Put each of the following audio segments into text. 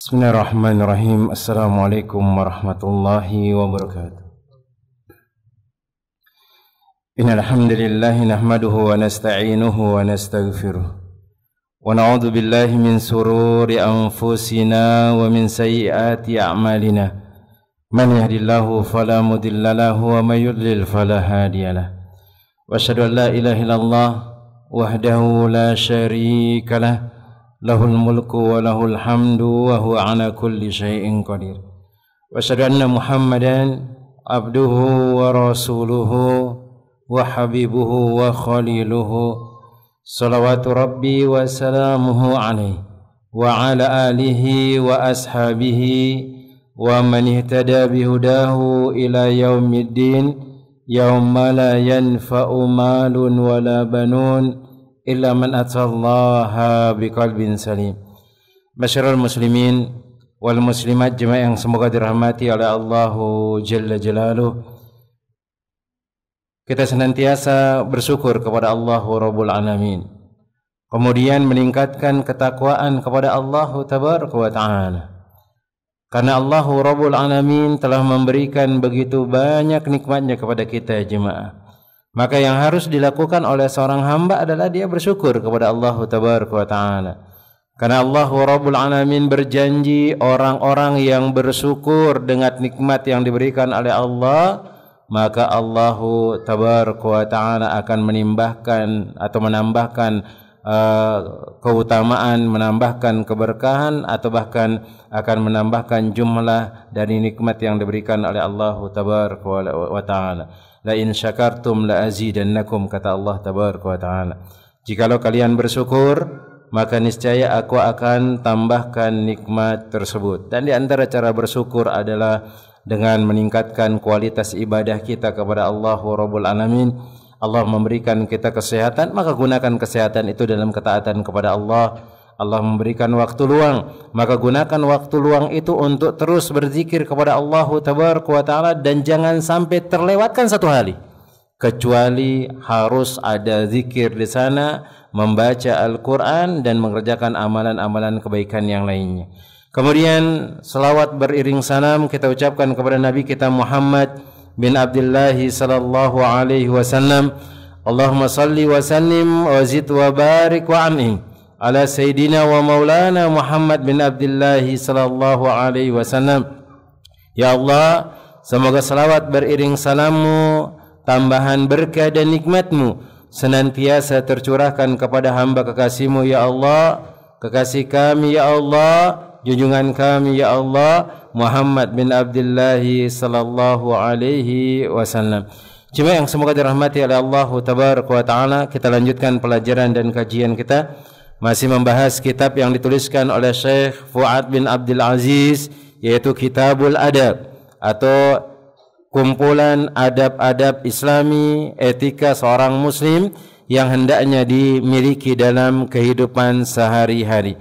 Bismillahirrahmanirrahim. Assalamualaikum warahmatullahi wabarakatuh. Innal hamdalillah nahmaduhu wa nasta'inuhu wa nastaghfiruh wa na'udzu billahi min sururi anfusina wa min sayyiati a'malina. Man yahdihillahu fala mudilla lahu wa may yudlil fala hadiyalah. Wa asyhadu an la ilaha illallah wahdahu la syarika lah. Lahul mulku wa lahul hamdu wa huwa ala kulli syai'in qadir. Wa asyhadu anna Muhammadan abduhu wa rasuluhu wa habibuhu wa khaliluhu. Salawatu rabbi wa salamuhu alaihi wa ala alihi wa ashabihi wa man ihtada bihudahu ila yaumiddin yauma la yanfa'u malun wala banun illa man atallaha biqalbin salim. Masyarul muslimin wal muslimat jemaah yang semoga dirahmati oleh Allahu Jalla Jalaluh. Kita senantiasa bersyukur kepada Allahu Rabbul Alamin, kemudian meningkatkan ketakwaan kepada Allahu Tabaraka wa Ta'ala, karena Allahu Rabbul Alamin telah memberikan begitu banyak nikmatnya kepada kita jemaah. Maka yang harus dilakukan oleh seorang hamba adalah dia bersyukur kepada Allah Tabaraka wa Ta'ala. Karena Allah Rabbul Alamin berjanji orang-orang yang bersyukur dengan nikmat yang diberikan oleh Allah, maka Allah Tabaraka wa Ta'ala akan menambahkan keutamaan, menambahkan keberkahan, atau bahkan akan menambahkan jumlah dari nikmat yang diberikan oleh Allah Tabaraka wa Ta'ala. La in syakartum la azidannakum, kata Allah Tabaraka wa Ta'ala. Jikalau kalian bersyukur, maka niscaya aku akan tambahkan nikmat tersebut. Dan di antara cara bersyukur adalah dengan meningkatkan kualitas ibadah kita kepada Allah Rabbul Alamin. Allah memberikan kita kesehatan, maka gunakan kesehatan itu dalam ketaatan kepada Allah. Allah memberikan waktu luang, maka gunakan waktu luang itu untuk terus berzikir kepada Allah Tabaraka wa Ta'ala, dan jangan sampai terlewatkan satu hari kecuali harus ada zikir di sana, membaca Al-Quran dan mengerjakan amalan-amalan kebaikan yang lainnya. Kemudian selawat beriring salam kita ucapkan kepada Nabi kita Muhammad bin Abdullah sallallahu alaihi wasallam. Allahumma salli wa sallim wa zid wa barik wa an'im ala Sayyidina wa Maulana Muhammad bin Abdullah sallallahu alaihi wasallam. Ya Allah, semoga salawat beriring salammu, tambahan berkah dan nikmatmu senantiasa tercurahkan kepada hamba kekasihmu ya Allah, kekasih kami ya Allah, junjungan kami ya Allah, Muhammad bin Abdullah sallallahu alaihi wasallam. Jemaah yang semoga dirahmati oleh Allah Tabaraka wa Ta'ala, kita lanjutkan pelajaran dan kajian kita, masih membahas kitab yang dituliskan oleh Syekh Fuad bin Abdul Aziz, yaitu Kitabul Adab, atau kumpulan adab-adab Islami, etika seorang muslim yang hendaknya dimiliki dalam kehidupan sehari-hari.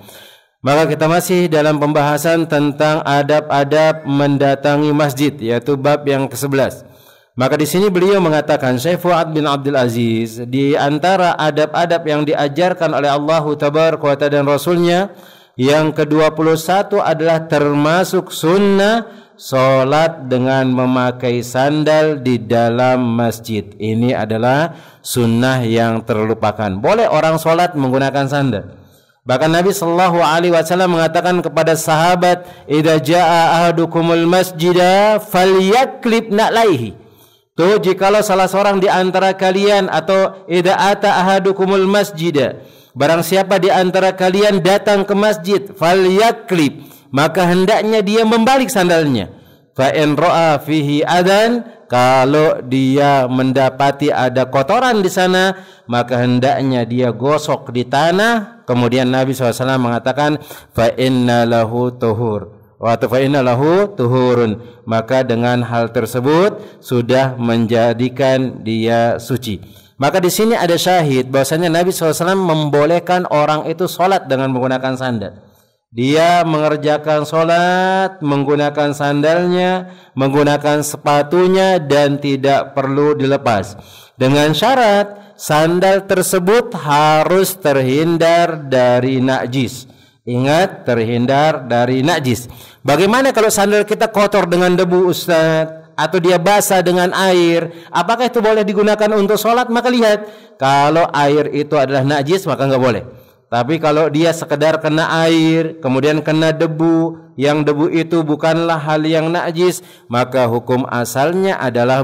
Maka kita masih dalam pembahasan tentang adab-adab mendatangi masjid, yaitu bab yang ke-11. Maka di sini beliau mengatakan, Syekh Fuad bin Abdul Aziz, di antara adab-adab yang diajarkan oleh Allah Tabaraka wa Ta'ala dan Rasulnya, yang ke-21 adalah termasuk sunnah solat dengan memakai sandal di dalam masjid. Ini adalah sunnah yang terlupakan. Boleh orang solat menggunakan sandal. Bahkan Nabi sallallahu alaihi wasallam mengatakan kepada sahabat, "Idza jaa ahadukumul masjida falyaklib na'laihi." Tuh, jikalau salah seorang di antara kalian, atau idza ata ahadukumul masjida, barang siapa di antara kalian datang ke masjid, falyaklib, maka hendaknya dia membalik sandalnya. Fa in ra'a fihi adan, kalau dia mendapati ada kotoran di sana, maka hendaknya dia gosok di tanah. Kemudian Nabi SAW mengatakan, fa inna lahu tuhur, wa fa inna lahu tuhurun, maka dengan hal tersebut sudah menjadikan dia suci. Maka di sini ada syahid bahwasanya Nabi SAW membolehkan orang itu sholat dengan menggunakan sandal. Dia mengerjakan sholat menggunakan sandalnya, menggunakan sepatunya, dan tidak perlu dilepas, dengan syarat sandal tersebut harus terhindar dari najis. Ingat, terhindar dari najis. Bagaimana kalau sandal kita kotor dengan debu, Ustaz? Atau dia basah dengan air, apakah itu boleh digunakan untuk sholat? Maka lihat, kalau air itu adalah najis maka enggak boleh. Tapi kalau dia sekedar kena air, kemudian kena debu, yang debu itu bukanlah hal yang najis, maka hukum asalnya adalah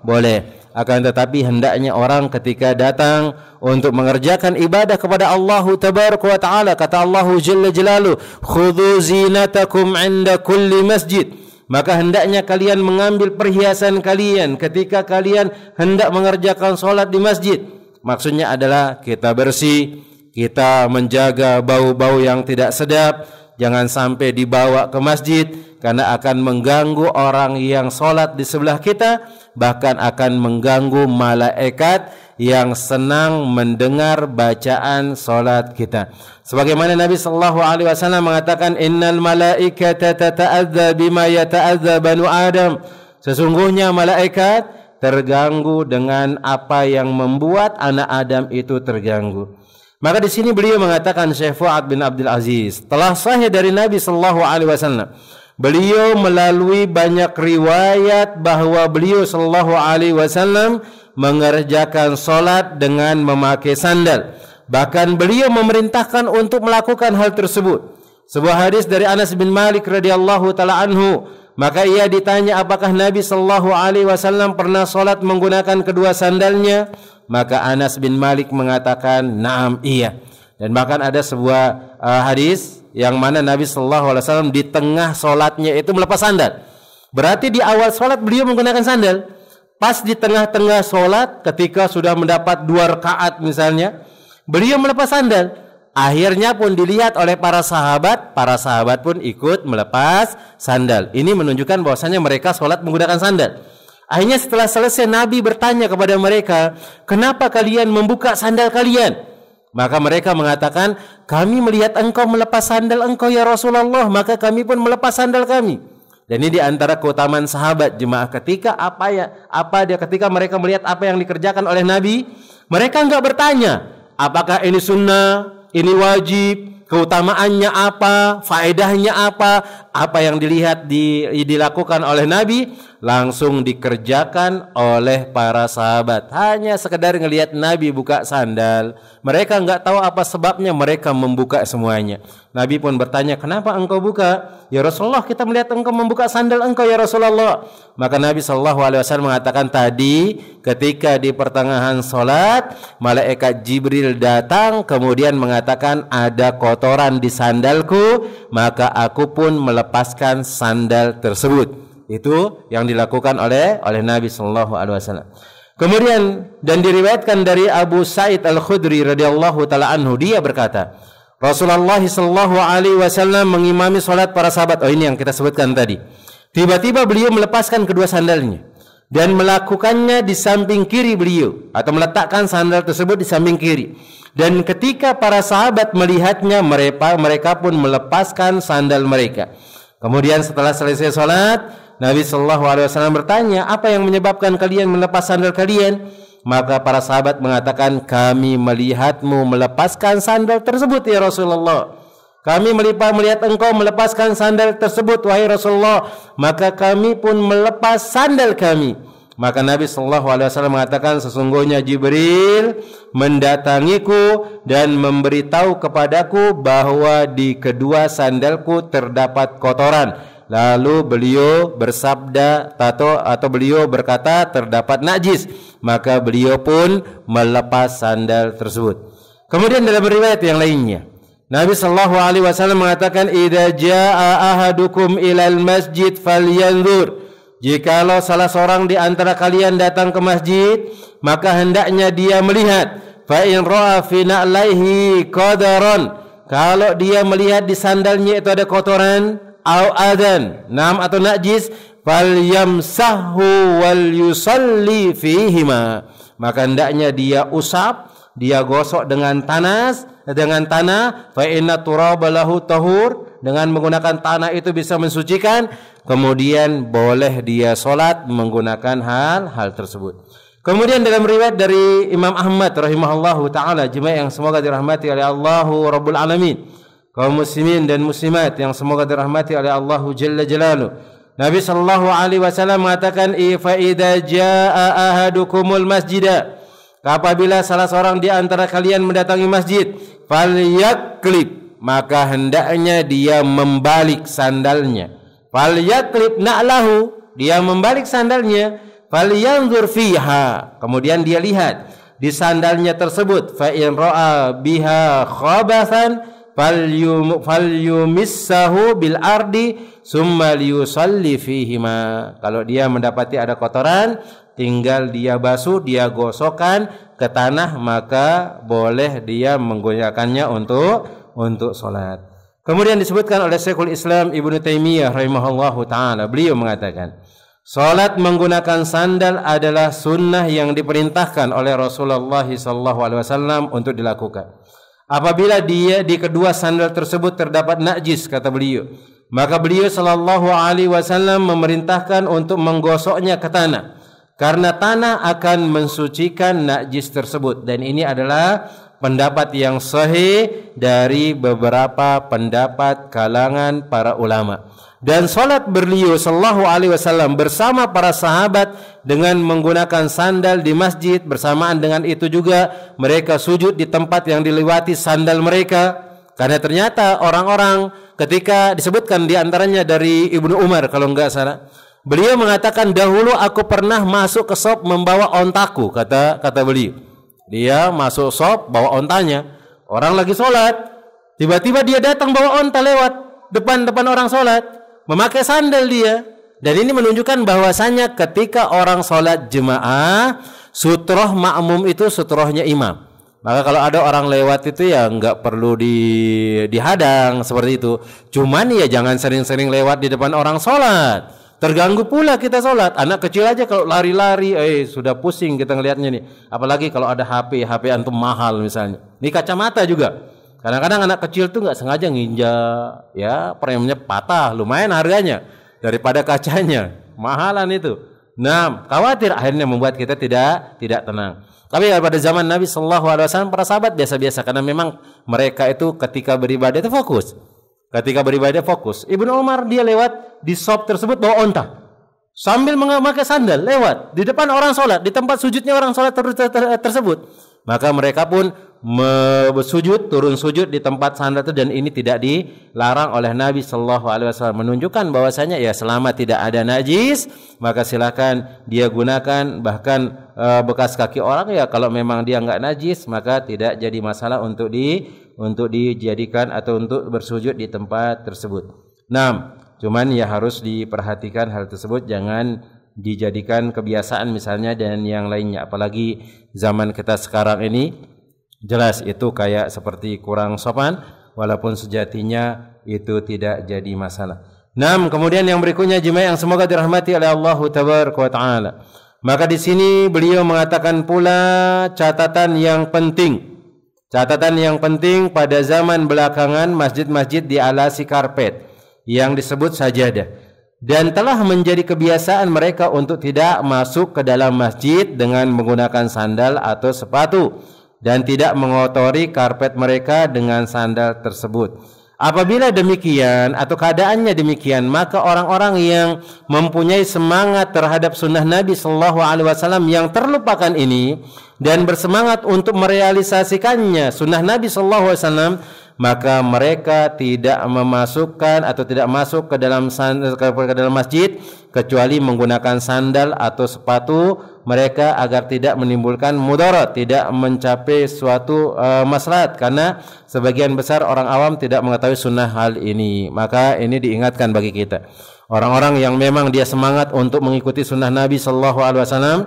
boleh. Akan tetapi hendaknya orang ketika datang untuk mengerjakan ibadah kepada Allah Tabaraka wa Ta'ala, kata Allah Jalla Jalaluhu, khudhu zinatakum 'inda kulli masjid. Maka hendaknya kalian mengambil perhiasan kalian ketika kalian hendak mengerjakan sholat di masjid. Maksudnya adalah kita bersih, kita menjaga bau-bau yang tidak sedap, jangan sampai dibawa ke masjid karena akan mengganggu orang yang sholat di sebelah kita, bahkan akan mengganggu malaikat yang senang mendengar bacaan sholat kita. Sebagaimana Nabi sallallahu alaihi wasallam mengatakan, innal malaikata tata'adza bima yata'adza banu Adam. Sesungguhnya malaikat terganggu dengan apa yang membuat anak Adam itu terganggu. Maka di sini beliau mengatakan, Syekh Fuad bin Abdul Aziz, telah sahih dari Nabi sallallahu alaihi wasallam. Beliau melalui banyak riwayat bahwa beliau sallallahu alaihi wasallam mengerjakan solat dengan memakai sandal. Bahkan beliau memerintahkan untuk melakukan hal tersebut. Sebuah hadis dari Anas bin Malik radhiyallahu taala anhu, maka ia ditanya apakah Nabi sallallahu alaihi wasallam pernah solat menggunakan kedua sandalnya? Maka Anas bin Malik mengatakan, "Na'am, iya." Dan bahkan ada sebuah hadis yang mana Nabi sallallahu alaihi wasallam di tengah solatnya itu melepas sandal. Berarti di awal solat beliau menggunakan sandal. Pas di tengah-tengah solat, ketika sudah mendapat 2 rakaat misalnya, beliau melepas sandal. Akhirnya pun dilihat oleh para sahabat pun ikut melepas sandal. Ini menunjukkan bahwasanya mereka solat menggunakan sandal. Akhirnya setelah selesai, Nabi bertanya kepada mereka, kenapa kalian membuka sandal kalian? Maka mereka mengatakan, kami melihat engkau melepas sandal engkau ya Rasulullah, maka kami pun melepas sandal kami. Dan ini diantara keutamaan sahabat jemaah, ketika ketika mereka melihat apa yang dikerjakan oleh Nabi, mereka enggak bertanya apakah ini sunnah, ini wajib, keutamaannya apa, faedahnya apa yang dilihat dilakukan oleh Nabi langsung dikerjakan oleh para sahabat. Hanya sekedar ngelihat Nabi buka sandal, mereka enggak tahu apa sebabnya, mereka membuka semuanya. Nabi pun bertanya, kenapa engkau buka? Ya Rasulullah, kita melihat engkau membuka sandal engkau ya Rasulullah. Maka Nabi SAW mengatakan, tadi ketika di pertengahan solat, malaikat Jibril datang kemudian mengatakan ada kotoran di sandalku, maka aku pun melepaskan sandal tersebut. Itu yang dilakukan oleh Nabi SAW. Kemudian dan diriwayatkan dari Abu Sa'id Al-Khudri radhiyallahu taala anhu, dia berkata, Rasulullah sallallahu alaihi wasallam mengimami salat para sahabat. Oh, ini yang kita sebutkan tadi. Tiba-tiba beliau melepaskan kedua sandalnya dan melakukannya di samping kiri beliau, atau meletakkan sandal tersebut di samping kiri. Dan ketika para sahabat melihatnya, mereka pun melepaskan sandal mereka. Kemudian setelah selesai salat, Nabi sallallahu alaihi wasallam bertanya, apa yang menyebabkan kalian melepas sandal kalian? Maka para sahabat mengatakan, kami melihatmu melepaskan sandal tersebut ya Rasulullah. Kami melihat engkau melepaskan sandal tersebut wahai Rasulullah, maka kami pun melepas sandal kami. Maka Nabi sallallahu alaihi wasallam mengatakan, sesungguhnya Jibril mendatangiku dan memberitahu kepadaku bahwa di kedua sandalku terdapat kotoran. Lalu beliau bersabda atau beliau berkata terdapat najis, maka beliau pun melepas sandal tersebut. Kemudian dalam riwayat yang lainnya, Nabi sallallahu alaihi wasallam mengatakan, idza jaa ahadukum ilal masjid falyanzur. Jikalau salah seorang di antara kalian datang ke masjid, maka hendaknya dia melihat. Fa in ra'a fi na'laihi qadaran. Kalau dia melihat di sandalnya itu ada kotoran, au adan, atau najis, falyamsahu wal yusalli fihima. Maka hendaknya dia usap, dia gosok dengan tanah, fa inna turaba lahu tahur, dengan menggunakan tanah itu bisa mensucikan. Kemudian boleh dia solat menggunakan hal tersebut. Kemudian dalam riwayat dari Imam Ahmad rahimahullahu taala, jemaah yang semoga dirahmati oleh Allahu Rabbul Alamin, kaum muslimin dan muslimat yang semoga dirahmati oleh Allah Jalla Jalaluhu. Nabi sallallahu alaihi wasallam mengatakan, "Fa idza jaa ahadukumul masjida." Apabila salah seorang di antara kalian mendatangi masjid, falyaklib, maka hendaknya dia membalik sandalnya. Falyaklib na'lahu, dia membalik sandalnya. Falyanzur fiha, kemudian dia lihat di sandalnya tersebut. Fa in ra'a biha khabathan falyumissahu bil ardi summa liyusalli fihima. Kalau dia mendapati ada kotoran, tinggal dia basuh, dia gosokkan ke tanah, maka boleh dia menggunakannya untuk salat. Kemudian disebutkan oleh Syekhul Islam Ibnu Taimiyah rahimahullahu taala, beliau mengatakan, salat menggunakan sandal adalah sunnah yang diperintahkan oleh Rasulullah SAW untuk dilakukan. Apabila dia di kedua sandal tersebut terdapat najis, kata beliau, maka beliau sallallahu alaihi wasallam memerintahkan untuk menggosoknya ke tanah, karena tanah akan mensucikan najis tersebut. Dan ini adalah pendapat yang sahih dari beberapa pendapat kalangan para ulama. Dan salat beliau sallallahu alaihi wasallam bersama para sahabat dengan menggunakan sandal di masjid, bersamaan dengan itu juga mereka sujud di tempat yang dilewati sandal mereka. Karena ternyata orang-orang, ketika disebutkan di antaranya dari Ibnu Umar kalau enggak salah, beliau mengatakan, dahulu aku pernah masuk ke shop membawa ontaku, kata beliau. Dia masuk shop bawa ontanya, orang lagi sholat, tiba-tiba dia datang bawa onta lewat depan orang sholat, memakai sandal dia. Dan ini menunjukkan bahwasanya ketika orang sholat jemaah, sutroh makmum itu sutrohnya imam. Maka kalau ada orang lewat itu ya nggak perlu dihadang seperti itu. Cuman ya jangan sering-sering lewat di depan orang sholat. Terganggu pula kita sholat. Anak kecil aja kalau lari-lari, sudah pusing kita ngelihatnya nih. Apalagi kalau ada HP antum mahal misalnya. Ini kacamata juga. Kadang-kadang anak kecil tuh nggak sengaja nginjak, ya premnya patah, lumayan harganya daripada kacanya, mahalan itu. Nah, khawatir akhirnya membuat kita tidak tenang. Tapi pada zaman Nabi Sallallahu Alaihi Wasallam para sahabat biasa-biasa, karena memang mereka itu ketika beribadah itu fokus. Ibnu Umar dia lewat di shop tersebut bawa onta, sambil memakai sandal lewat di depan orang sholat, di tempat sujudnya orang sholat tersebut. Maka mereka pun turun sujud di tempat sandal itu, dan ini tidak dilarang oleh Nabi Sallallahu Alaihi Wasallam, menunjukkan bahwasanya ya selama tidak ada najis maka silakan dia gunakan. Bahkan bekas kaki orang ya kalau memang dia enggak najis maka tidak jadi masalah untuk dijadikan atau untuk bersujud di tempat tersebut. Nah, cuman ya harus diperhatikan hal tersebut, jangan dijadikan kebiasaan misalnya dan yang lainnya. Apalagi zaman kita sekarang ini jelas itu kayak seperti kurang sopan, walaupun sejatinya itu tidak jadi masalah. Nah, kemudian yang berikutnya jemaah yang semoga dirahmati oleh Allah Tabaraka wa Taala. Maka di sini beliau mengatakan pula catatan yang penting pada zaman belakangan masjid-masjid dialasi karpet yang disebut sajadah. Dan telah menjadi kebiasaan mereka untuk tidak masuk ke dalam masjid dengan menggunakan sandal atau sepatu, dan tidak mengotori karpet mereka dengan sandal tersebut. Apabila demikian atau keadaannya demikian, maka orang-orang yang mempunyai semangat terhadap sunnah Nabi Sallallahu Alaihi Wasallam yang terlupakan ini dan bersemangat untuk merealisasikannya sunnah Nabi Sallallahu Alaihi Wasallam, maka mereka tidak memasukkan atau tidak masuk ke dalam masjid kecuali menggunakan sandal atau sepatu mereka agar tidak menimbulkan mudarat, tidak mencapai suatu maslahat, karena sebagian besar orang awam tidak mengetahui sunnah hal ini. Maka ini diingatkan bagi kita, orang-orang yang memang dia semangat untuk mengikuti sunnah Nabi Sallallahu Alaihi Wasallam,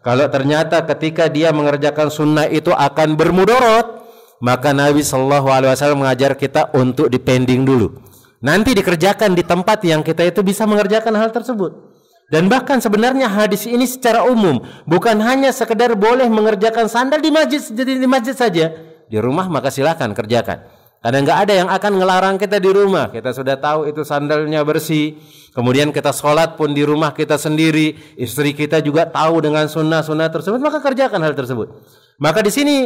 kalau ternyata ketika dia mengerjakan sunnah itu akan bermudarat, maka Nabi Sallallahu Alaihi Wasallam mengajar kita untuk dipending dulu, nanti dikerjakan di tempat yang kita itu bisa mengerjakan hal tersebut. Dan bahkan sebenarnya hadis ini secara umum, bukan hanya sekedar boleh mengerjakan sandal di masjid saja. Di rumah maka silakan kerjakan. Karena enggak ada yang akan ngelarang kita di rumah. Kita sudah tahu itu sandalnya bersih. Kemudian kita sholat pun di rumah kita sendiri. Istri kita juga tahu dengan sunnah-sunnah tersebut, maka kerjakan hal tersebut. Maka di sini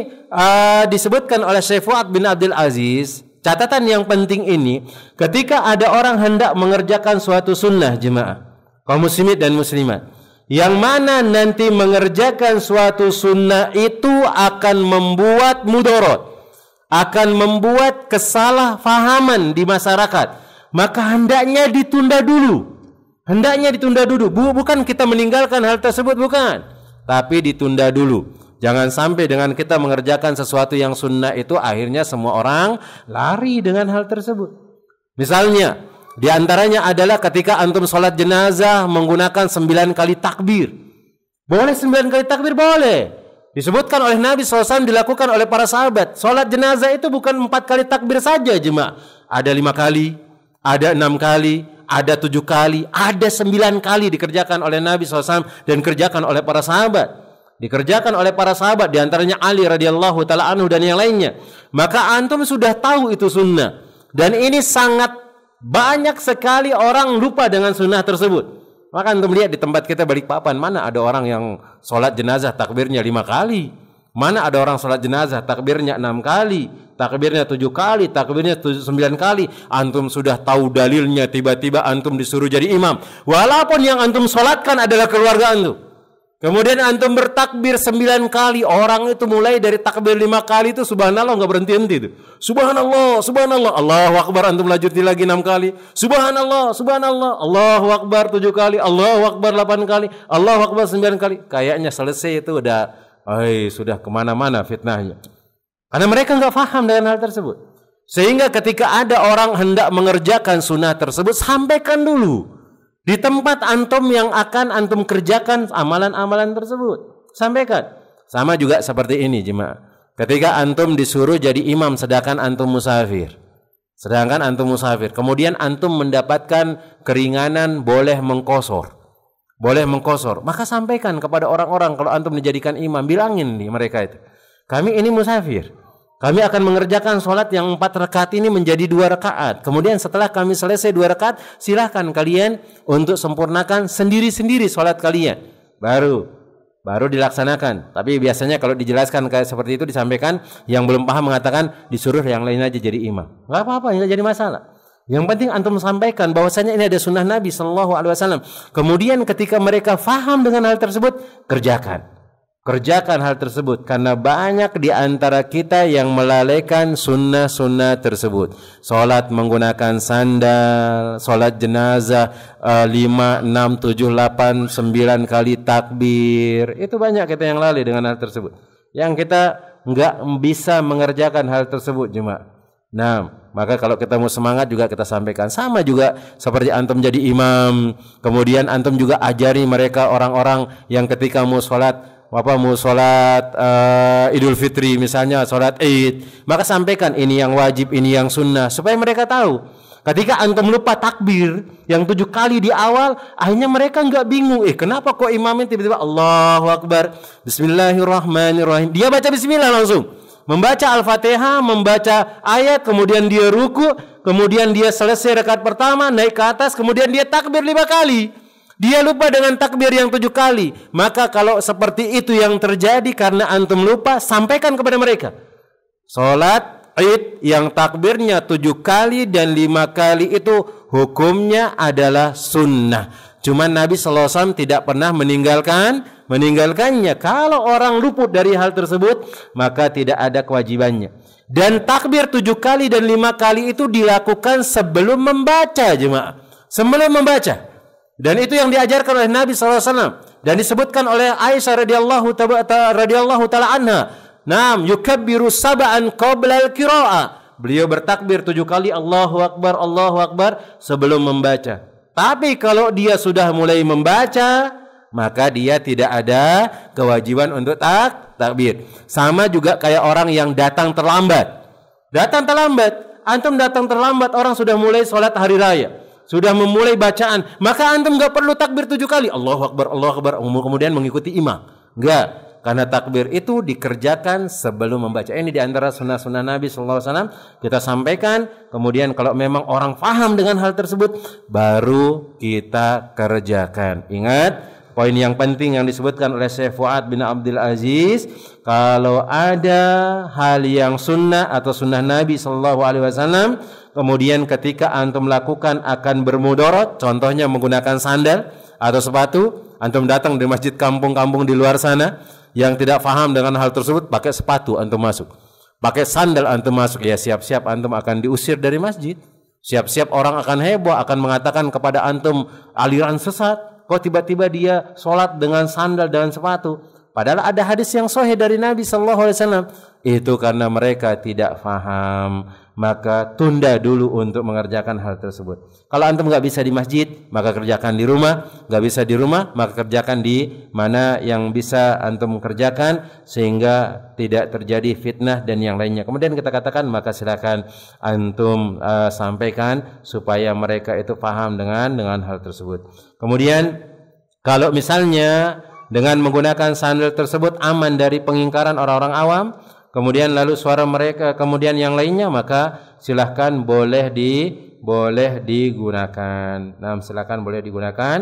disebutkan oleh Syekh Fuad bin Abdul Aziz catatan yang penting ini, ketika ada orang hendak mengerjakan suatu sunnah jemaah, kaum muslimin dan muslimat, yang mana nanti mengerjakan suatu sunnah itu akan membuat mudarat, akan membuat kesalahpahaman di masyarakat, maka hendaknya ditunda dulu. Hendaknya ditunda dulu. Bukan kita meninggalkan hal tersebut, bukan, tapi ditunda dulu. Jangan sampai dengan kita mengerjakan sesuatu yang sunnah itu akhirnya semua orang lari dengan hal tersebut. Misalnya, di antaranya adalah ketika antum sholat jenazah menggunakan 9 kali takbir. Boleh 9 kali takbir? Boleh. Disebutkan oleh Nabi SAW, dilakukan oleh para sahabat. Sholat jenazah itu bukan 4 kali takbir saja jemaah. Ada 5 kali, ada 6 kali, ada 7 kali, ada 9 kali dikerjakan oleh Nabi SAW dan dikerjakan oleh para sahabat. Dikerjakan oleh para sahabat, diantaranya Ali radhiyallahu taala anhu dan yang lainnya. Maka antum sudah tahu itu sunnah. Dan ini sangat banyak sekali orang lupa dengan sunnah tersebut. Maka antum lihat di tempat kita Balikpapan, mana ada orang yang sholat jenazah takbirnya 5 kali. Mana ada orang sholat jenazah takbirnya 6 kali, takbirnya 7 kali, takbirnya 9 kali. Antum sudah tahu dalilnya, tiba-tiba antum disuruh jadi imam. Walaupun yang antum sholatkan adalah keluarga antum. Kemudian antum bertakbir 9 kali. Orang itu mulai dari takbir 5 kali itu subhanallah enggak berhenti-henti itu. Subhanallah, subhanallah, Allahu akbar, antum lanjutin lagi 6 kali. Subhanallah, subhanallah, Allahu akbar 7 kali, Allahu akbar 8 kali, Allahu akbar 9 kali. Kayaknya selesai itu sudah kemana-mana fitnahnya. Karena mereka enggak paham dengan hal tersebut. Sehingga ketika ada orang hendak mengerjakan sunnah tersebut, sampaikan dulu di tempat antum yang akan antum kerjakan amalan-amalan tersebut. Sampaikan. Sama juga seperti ini jemaah. Ketika antum disuruh jadi imam sedangkan antum musafir. Kemudian antum mendapatkan keringanan boleh mengqashar. Maka sampaikan kepada orang-orang kalau antum dijadikan imam, bilangin nih mereka itu. Kami ini musafir. Kami akan mengerjakan sholat yang 4 rakaat ini menjadi 2 rakaat. Kemudian setelah kami selesai 2 rakaat, silahkan kalian untuk sempurnakan sendiri-sendiri sholat kalian. Baru dilaksanakan. Tapi biasanya kalau dijelaskan kayak seperti itu disampaikan, yang belum paham mengatakan disuruh yang lain aja jadi imam. Gak apa-apa, nggak jadi masalah. Yang penting antum sampaikan bahwasanya ini ada sunnah Nabi SAW. Kemudian ketika mereka faham dengan hal tersebut, kerjakan hal tersebut, karena banyak di antara kita yang melalaikan sunnah-sunnah tersebut. Salat menggunakan sandal, salat jenazah 5, 6, 7, 8, 9 kali takbir. Itu banyak kita yang lalai dengan hal tersebut. Yang kita enggak bisa mengerjakan hal tersebut jemaah. Nah, maka kalau kita mau semangat juga kita sampaikan. Sama juga seperti antum jadi imam, kemudian antum juga ajari mereka orang-orang yang ketika mau sholat Idul Fitri misalnya, sholat Id, maka sampaikan ini yang wajib, ini yang sunnah, supaya mereka tahu. Ketika antum lupa takbir yang 7 kali di awal, akhirnya mereka enggak bingung, kenapa kok imamnya tiba-tiba Allahu Akbar, Bismillahirrahmanirrahim, dia baca bismillah langsung, membaca Al-Fatihah, membaca ayat, kemudian dia ruku, kemudian dia selesai rakaat pertama, naik ke atas, kemudian dia takbir 5 kali. Dia lupa dengan takbir yang 7 kali. Maka kalau seperti itu yang terjadi karena antum lupa, sampaikan kepada mereka. Salat Id yang takbirnya 7 kali dan 5 kali itu hukumnya adalah sunnah. Cuma Nabi SAW tidak pernah meninggalkannya. Kalau orang luput dari hal tersebut, maka tidak ada kewajibannya. Dan takbir 7 kali dan 5 kali itu dilakukan sebelum membaca jemaah. Sebelum membaca. Dan itu yang diajarkan oleh Nabi SAW dan disebutkan oleh Aisyah radhiyallahu taala anha. Naam, yukabbiru sab'an qabla al-qira'ah. Beliau bertakbir 7 kali Allahu Akbar sebelum membaca. Tapi kalau dia sudah mulai membaca, maka dia tidak ada kewajiban untuk takbir. Sama juga kayak orang yang datang terlambat. Antum datang terlambat, orang sudah mulai sholat hari raya, sudah memulai bacaan, maka antum enggak perlu takbir 7 kali Allahu Akbar kemudian mengikuti imam. Enggak, karena takbir itu dikerjakan sebelum membaca. Ini di antara sunnah-sunnah Nabi SAW kita sampaikan. Kemudian kalau memang orang paham dengan hal tersebut, baru kita kerjakan. Ingat, poin yang penting yang disebutkan oleh Syekh Fuad bin Abdul Aziz, kalau ada hal yang sunnah atau sunnah Nabi sallallahu alaihi wasallam, kemudian ketika antum lakukan akan bermudarat, contohnya menggunakan sandal atau sepatu, antum datang di masjid kampung-kampung di luar sana yang tidak faham dengan hal tersebut, pakai sepatu antum masuk, pakai sandal antum masuk, ya siap-siap antum akan diusir dari masjid. Siap-siap orang akan heboh, akan mengatakan kepada antum aliran sesat. Kok tiba-tiba dia sholat dengan sandal dan sepatu? Padahal ada hadis yang sahih dari Nabi sallallahu alaihi wasallam. Itu karena mereka tidak faham, maka tunda dulu untuk mengerjakan hal tersebut. Kalau antum nggak bisa di masjid, maka kerjakan di rumah. Nggak bisa di rumah, maka kerjakan di mana yang bisa antum kerjakan sehingga tidak terjadi fitnah dan yang lainnya. Kemudian kita katakan, maka silakan antum sampaikan supaya mereka itu paham dengan hal tersebut. Kemudian kalau misalnya dengan menggunakan sandal tersebut aman dari pengingkaran orang-orang awam, kemudian lalu suara mereka, kemudian yang lainnya, maka silahkan boleh digunakan. Nah, silahkan boleh digunakan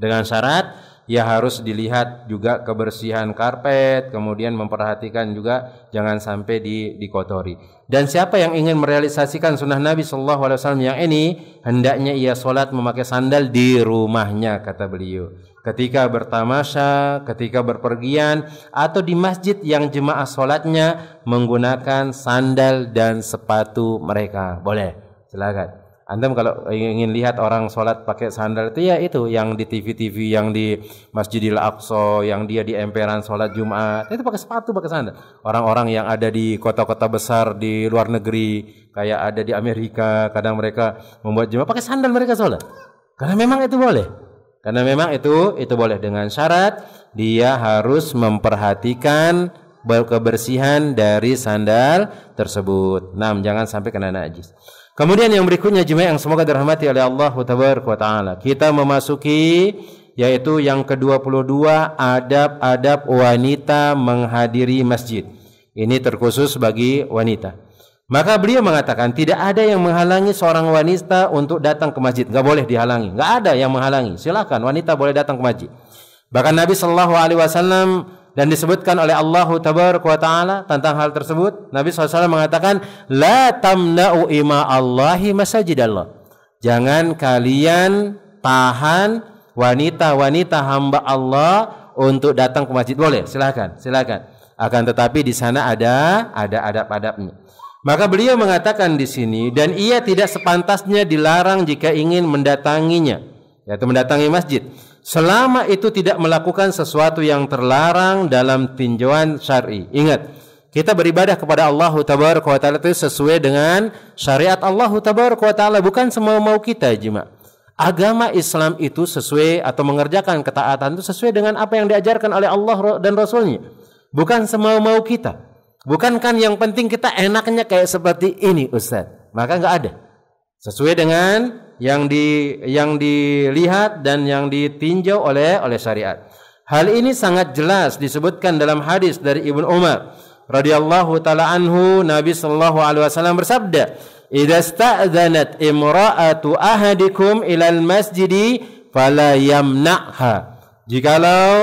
dengan syarat ya harus dilihat juga kebersihan karpet, kemudian memperhatikan juga jangan sampai dikotori. Dan siapa yang ingin merealisasikan sunnah Nabi sallallahu alaihi wasallam yang ini, hendaknya ia solat memakai sandal di rumahnya, kata beliau. Ketika bertamasya, ketika berpergian, atau di masjid yang jemaah solatnya menggunakan sandal dan sepatu mereka, boleh, silakan. Antum kalau ingin lihat orang sholat pakai sandal itu ya itu yang di TV-TV, yang di Masjidil Aqsa, yang dia di emperan sholat Jumat, itu pakai sepatu, pakai sandal. Orang-orang yang ada di kota-kota besar di luar negeri, kayak ada di Amerika, kadang mereka membuat Jumat pakai sandal mereka sholat. Karena memang itu boleh. Karena memang itu boleh, dengan syarat dia harus memperhatikan kebersihan dari sandal tersebut. Nah, jangan sampai kena najis. Kemudian yang berikutnya jemaah yang semoga dirahmati oleh Allah Tabaraka wa Ta'ala, kita memasuki yaitu yang ke-22, adab-adab wanita menghadiri masjid. Ini terkhusus bagi wanita. Maka beliau mengatakan tidak ada yang menghalangi seorang wanita untuk datang ke masjid. Enggak boleh dihalangi. Enggak ada yang menghalangi. Silakan wanita boleh datang ke masjid. Bahkan Nabi sallallahu alaihi wasallam, dan disebutkan oleh Allah Tabaraka wa Ta'ala tentang hal tersebut, Nabi SAW mengatakan, la tamna'u ima Allahi masajidallah. Jangan kalian tahan wanita-wanita hamba Allah untuk datang ke masjid. Boleh, silakan. Akan tetapi di sana ada adab-adabnya. Maka beliau mengatakan di sini, dan ia tidak sepantasnya dilarang jika ingin mendatanginya, yaitu mendatangi masjid, selama itu tidak melakukan sesuatu yang terlarang dalam tinjauan syar'i. Ingat, kita beribadah kepada Allah Tabaraka wa Ta'ala itu sesuai dengan syariat Allah Tabaraka wa Ta'ala, bukan semau mau kita, jemaah. Agama Islam itu sesuai atau mengerjakan ketaatan itu sesuai dengan apa yang diajarkan oleh Allah dan Rasulnya, bukan semau mau kita. Bukan yang penting kita enaknya kayak seperti ini, Ustaz. Maka enggak ada. Sesuai dengan yang dilihat dan yang ditinjau oleh syariat. Hal ini sangat jelas disebutkan dalam hadis dari Ibnu Umar radhiyallahu taala anhu. Nabi sallallahu alaihi wasallam bersabda, "Idza sta'dzanat imra'atu ahadikum ilal masjidi fala yamna'ha." Jikalau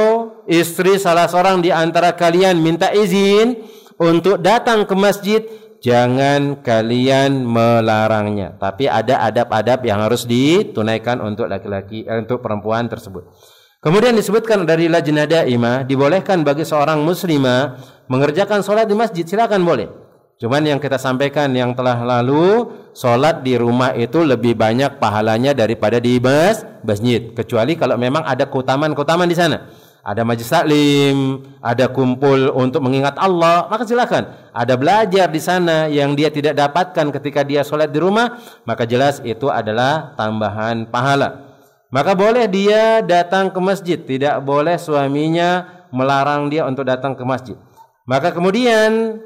istri salah seorang di antara kalian minta izin untuk datang ke masjid, jangan kalian melarangnya. Tapi ada adab-adab yang harus ditunaikan untuk laki-laki, untuk perempuan tersebut. Kemudian disebutkan dari Lajnah Daimah, dibolehkan bagi seorang muslimah mengerjakan sholat di masjid, silakan boleh. Cuman yang kita sampaikan yang telah lalu, sholat di rumah itu lebih banyak pahalanya daripada di masjid. Kecuali kalau memang ada keutamaan-keutamaan di sana. Ada majlis taklim, ada kumpul untuk mengingat Allah, maka silakan. Ada belajar di sana yang dia tidak dapatkan ketika dia sholat di rumah, maka jelas itu adalah tambahan pahala. Maka boleh dia datang ke masjid, tidak boleh suaminya melarang dia untuk datang ke masjid. Maka kemudian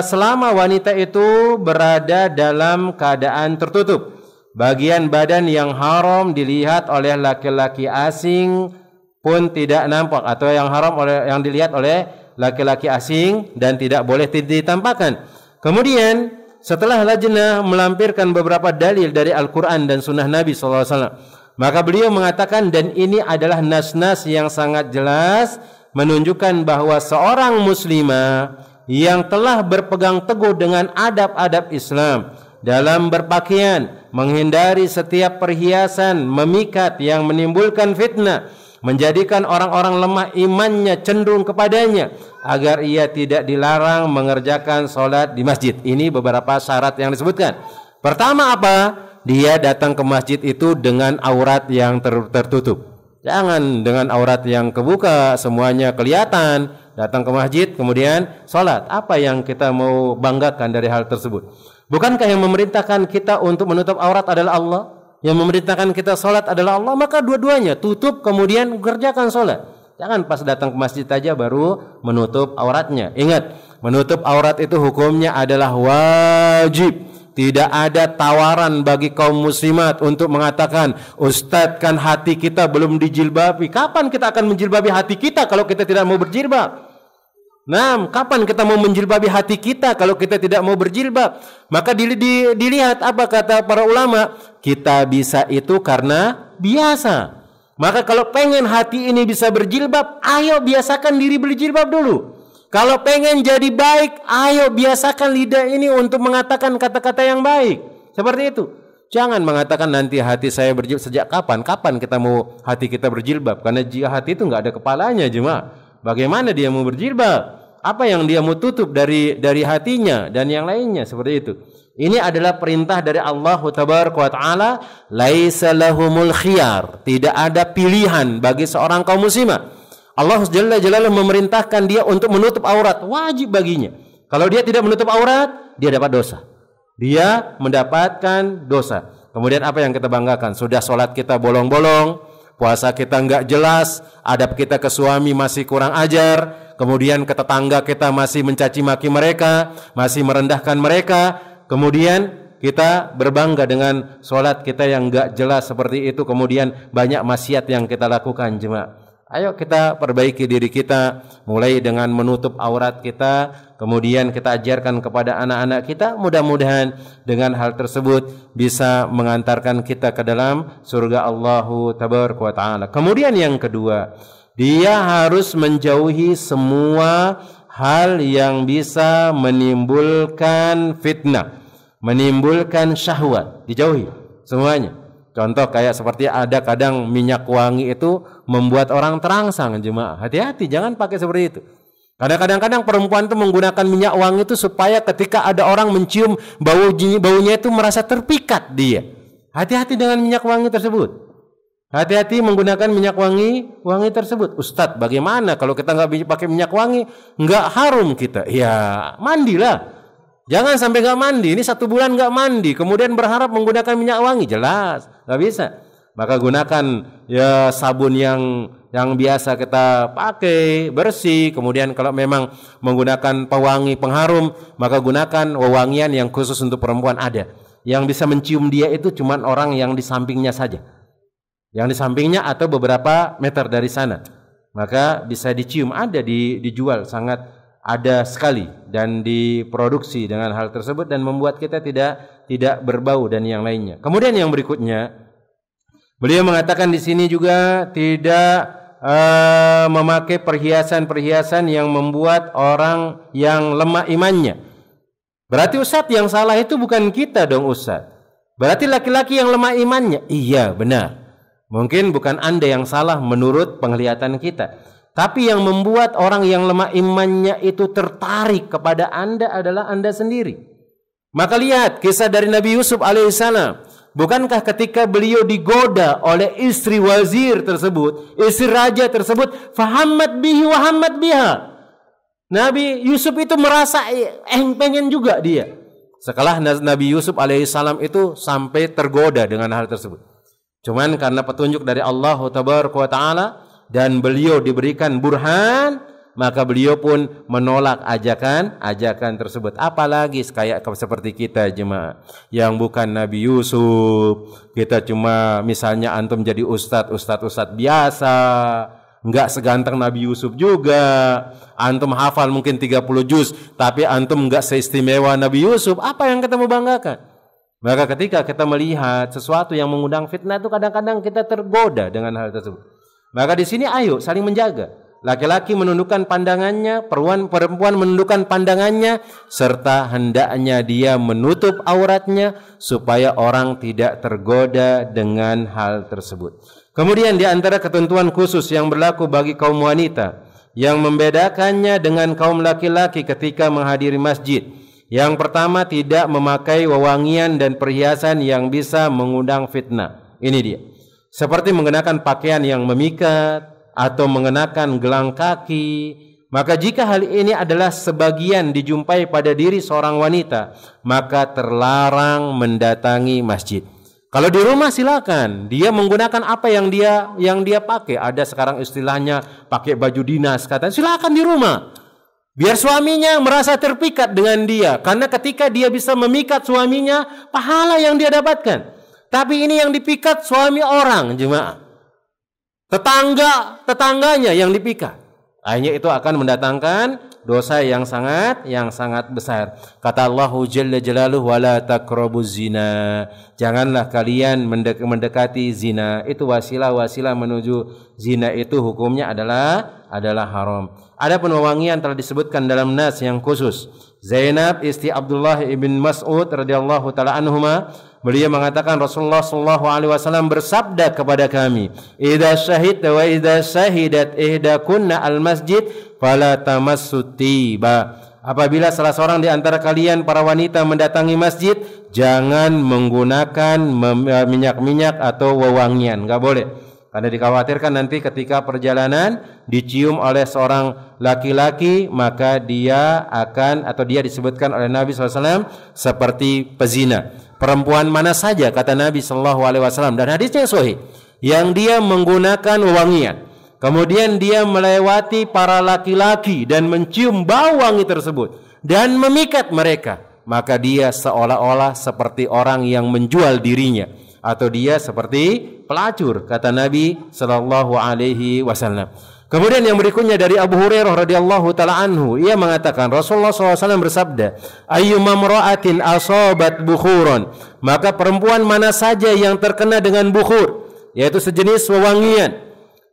selama wanita itu berada dalam keadaan tertutup, bagian badan yang haram dilihat oleh laki-laki asing pun tidak nampak, atau yang haram yang dilihat oleh laki-laki asing dan tidak boleh ditampakkan. Kemudian setelah lajnah melampirkan beberapa dalil dari Al-Quran dan Sunnah Nabi SAW, Maka beliau mengatakan, dan ini adalah nas-nas yang sangat jelas menunjukkan bahwa seorang muslimah yang telah berpegang teguh dengan adab-adab Islam dalam berpakaian, menghindari setiap perhiasan memikat yang menimbulkan fitnah, menjadikan orang-orang lemah imannya cenderung kepadanya, agar ia tidak dilarang mengerjakan solat di masjid. Ini beberapa syarat yang disebutkan. Pertama apa? Dia datang ke masjid itu dengan aurat yang tertutup. Jangan dengan aurat yang kebuka, semuanya kelihatan. Datang ke masjid kemudian solat. Apa yang kita mau banggakan dari hal tersebut? Bukankah yang memerintahkan kita untuk menutup aurat adalah Allah? Yang memerintahkan kita solat adalah Allah? Maka dua-duanya tutup kemudian kerjakan solat. Jangan pas datang ke masjid saja baru menutup auratnya. Ingat, menutup aurat itu hukumnya adalah wajib. Tidak ada tawaran bagi kaum muslimat untuk mengatakan, Ustadz kan hati kita belum dijilbabi. Kapan kita akan menjilbabi hati kita kalau kita tidak mau berjilbab? Nah, kapan kita mau menjilbabi hati kita kalau kita tidak mau berjilbab? Maka dilihat apa kata para ulama, kita bisa itu karena biasa. Maka kalau pengen hati ini bisa berjilbab, ayo biasakan diri berjilbab dulu. Kalau pengen jadi baik, ayo biasakan lidah ini untuk mengatakan kata-kata yang baik. Seperti itu. Jangan mengatakan nanti hati saya berjilbab. Sejak kapan? Kapan kita mau hati kita berjilbab? Karena jika hati itu nggak ada kepalanya, jemaah. Bagaimana dia mau berjilbab? Apa yang dia mau tutup dari hatinya dan yang lainnya, seperti itu. Ini adalah perintah dari Allah Tabaraka wa Ta'ala, laisa lahumul khiyar. Tidak ada pilihan bagi seorang kaum muslimah. Allah Jalla Jalaluhu memerintahkan dia untuk menutup aurat, wajib baginya. Kalau dia tidak menutup aurat, dia dapat dosa. Dia mendapatkan dosa. Kemudian apa yang kita banggakan? Sudah sholat kita bolong-bolong, puasa kita enggak jelas, adab kita ke suami masih kurang ajar, kemudian ke tetangga kita masih mencaci maki mereka, masih merendahkan mereka, kemudian kita berbangga dengan sholat kita yang enggak jelas seperti itu, kemudian banyak maksiat yang kita lakukan, jemaah. Ayo kita perbaiki diri kita, mulai dengan menutup aurat kita, kemudian kita ajarkan kepada anak-anak kita. Mudah-mudahan dengan hal tersebut bisa mengantarkan kita ke dalam surga Allah Tabaraka wa Ta'ala. Kemudian yang kedua, dia harus menjauhi semua hal yang bisa menimbulkan fitnah, menimbulkan syahwat. Dijauhi semuanya. Contoh kayak seperti ada kadang minyak wangi itu membuat orang terangsang, jemaah. Hati-hati, jangan pakai seperti itu. Kadang-kadang perempuan itu menggunakan minyak wangi itu supaya ketika ada orang mencium baunya itu merasa terpikat dia. Hati-hati dengan minyak wangi tersebut. Hati-hati menggunakan minyak wangi tersebut. Ustadz, bagaimana kalau kita nggak pakai minyak wangi? Nggak harum kita. Ya, mandilah. Jangan sampai nggak mandi. Ini 1 bulan nggak mandi, kemudian berharap menggunakan minyak wangi, jelas nggak bisa. Maka gunakan ya sabun yang biasa kita pakai, bersih. Kemudian kalau memang menggunakan pewangi pengharum, maka gunakan wewangian yang khusus untuk perempuan ada. Yang bisa mencium dia itu cuma orang yang di sampingnya saja, yang di sampingnya atau beberapa meter dari sana. Maka bisa dicium, ada dijual, sangat ada sekali dan diproduksi dengan hal tersebut dan membuat kita tidak berbau dan yang lainnya. Kemudian yang berikutnya, beliau mengatakan di sini juga tidak memakai perhiasan-perhiasan yang membuat orang yang lemah imannya. Berarti Ustadz yang salah itu bukan kita dong Ustadz. Berarti laki-laki yang lemah imannya. Iya, benar. Mungkin bukan Anda yang salah menurut penglihatan kita. Tapi yang membuat orang yang lemah imannya itu tertarik kepada Anda adalah Anda sendiri. Maka lihat kisah dari Nabi Yusuf alaihissalam. Bukankah ketika beliau digoda oleh istri wazir tersebut, istri raja tersebut, fahammat bihi wa hammat biha. Nabi Yusuf itu merasa pengen juga dia. Setelah Nabi Yusuf alaihissalam itu sampai tergoda dengan hal tersebut. Cuman karena petunjuk dari Allah Tabaraka wa Ta'ala, dan beliau diberikan burhan, maka beliau pun menolak ajakan tersebut. Apalagi kayak seperti kita jemaah yang bukan Nabi Yusuf, kita cuma misalnya antum jadi ustadz biasa, enggak seganteng Nabi Yusuf juga. Antum hafal mungkin 30 juz, tapi antum enggak seistimewa Nabi Yusuf. Apa yang kita mau banggakan? Maka ketika kita melihat sesuatu yang mengundang fitnah itu kadang-kadang kita tergoda dengan hal tersebut. Maka di sini ayo saling menjaga. Laki-laki menundukkan pandangannya, perempuan menundukkan pandangannya, serta hendaknya dia menutup auratnya supaya orang tidak tergoda dengan hal tersebut. Kemudian di antara ketentuan khusus yang berlaku bagi kaum wanita yang membedakannya dengan kaum laki-laki ketika menghadiri masjid. Yang pertama, tidak memakai wewangian dan perhiasan yang bisa mengundang fitnah. Ini dia. Seperti mengenakan pakaian yang memikat atau mengenakan gelang kaki. Maka jika hal ini adalah sebagian dijumpai pada diri seorang wanita, maka terlarang mendatangi masjid. Kalau di rumah silakan, dia menggunakan apa yang dia pakai. Ada sekarang istilahnya pakai baju dinas, kata silakan di rumah. Biar suaminya merasa terpikat dengan dia, karena ketika dia bisa memikat suaminya, pahala yang dia dapatkan. Tapi ini yang dipikat suami orang, jemaah. Tetangganya yang dipikat. Akhirnya itu akan mendatangkan dosa yang sangat besar. Kata Allah Jalla Jalaluhu, wala taqrabuz zina. Janganlah kalian mendekati zina. Itu wasilah menuju zina, itu hukumnya adalah haram. Adapun wewangian telah disebutkan dalam nas yang khusus. Zainab istri Abdullah ibn Mas'ud radhiyallahu taala anhuma, beliau mengatakan Rasulullah sallallahu alaihi wasallam bersabda kepada kami, "Idza syahidta wa idza syahidat ihdakunna al-masjid fala tamassu tiba." Apabila salah seorang di antara kalian para wanita mendatangi masjid, jangan menggunakan minyak-minyak atau wewangian, enggak boleh. Karena dikhawatirkan nanti ketika perjalanan dicium oleh seorang laki-laki, maka dia disebutkan oleh Nabi SAW seperti pezina. Perempuan mana saja, kata Nabi SAW, dan hadisnya sahih, yang dia menggunakan wewangian, kemudian dia melewati para laki-laki dan mencium bau wangi tersebut dan memikat mereka, maka dia seolah-olah seperti orang yang menjual dirinya, atau dia seperti pelacur, kata Nabi sallallahu alaihi wasallam. Kemudian yang berikutnya dari Abu Hurairah radhiyallahu taala anhu, ia mengatakan Rasulullah SAW bersabda, ayyuma imra'atin asabat bukhuran, maka perempuan mana saja yang terkena dengan bukhur, yaitu sejenis wewangian,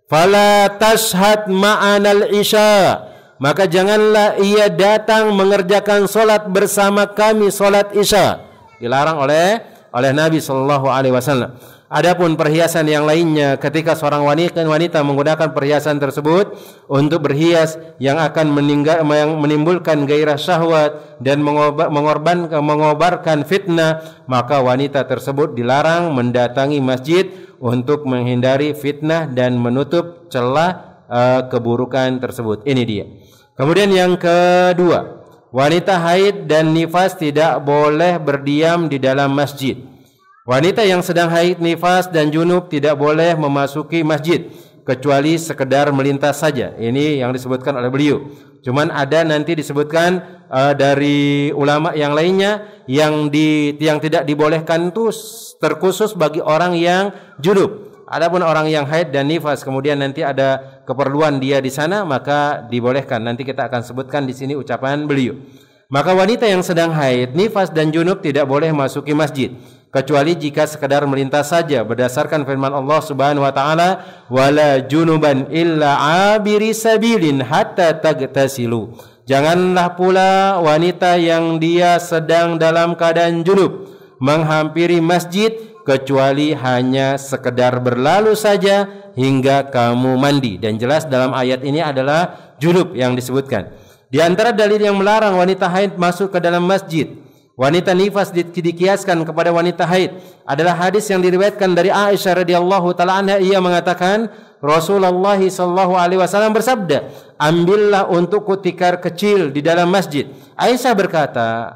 fala tashhad ma'anal isya, maka janganlah ia datang mengerjakan solat bersama kami, solat isya. Dilarang oleh Nabi sallallahu alaihi wasallam. Adapun perhiasan yang lainnya, ketika seorang wanita menggunakan perhiasan tersebut untuk berhias yang akan menimbulkan gairah syahwat dan mengobarkan fitnah, maka wanita tersebut dilarang mendatangi masjid untuk menghindari fitnah dan menutup celah keburukan tersebut. Ini dia. Kemudian yang kedua, wanita haid dan nifas tidak boleh berdiam di dalam masjid. Wanita yang sedang haid, nifas dan junub tidak boleh memasuki masjid kecuali sekedar melintas saja. Ini yang disebutkan oleh beliau. Cuman ada nanti disebutkan dari ulama yang lainnya yang tidak dibolehkan itu terkhusus bagi orang yang junub. Adapun orang yang haid dan nifas kemudian nanti ada keperluan dia di sana, maka dibolehkan. Nanti kita akan sebutkan di sini ucapan beliau. Maka wanita yang sedang haid, nifas dan junub tidak boleh masuki masjid kecuali jika sekedar melintas saja, berdasarkan firman Allah Subhanahu wa taala, wala junuban illa abiri sabilin hatta tagtasilu. Janganlah pula wanita yang dia sedang dalam keadaan junub menghampiri masjid kecuali hanya sekedar berlalu saja hingga kamu mandi. Dan jelas dalam ayat ini adalah junub yang disebutkan. Di antara dalil yang melarang wanita haid masuk ke dalam masjid, wanita nifas dikiaskan kepada wanita haid, adalah hadis yang diriwayatkan dari Aisyah radhiyallahu taala anha. Ia mengatakan Rasulullah sallallahu alaihi wasallam bersabda, ambillah untukku tikar kecil di dalam masjid. Aisyah berkata,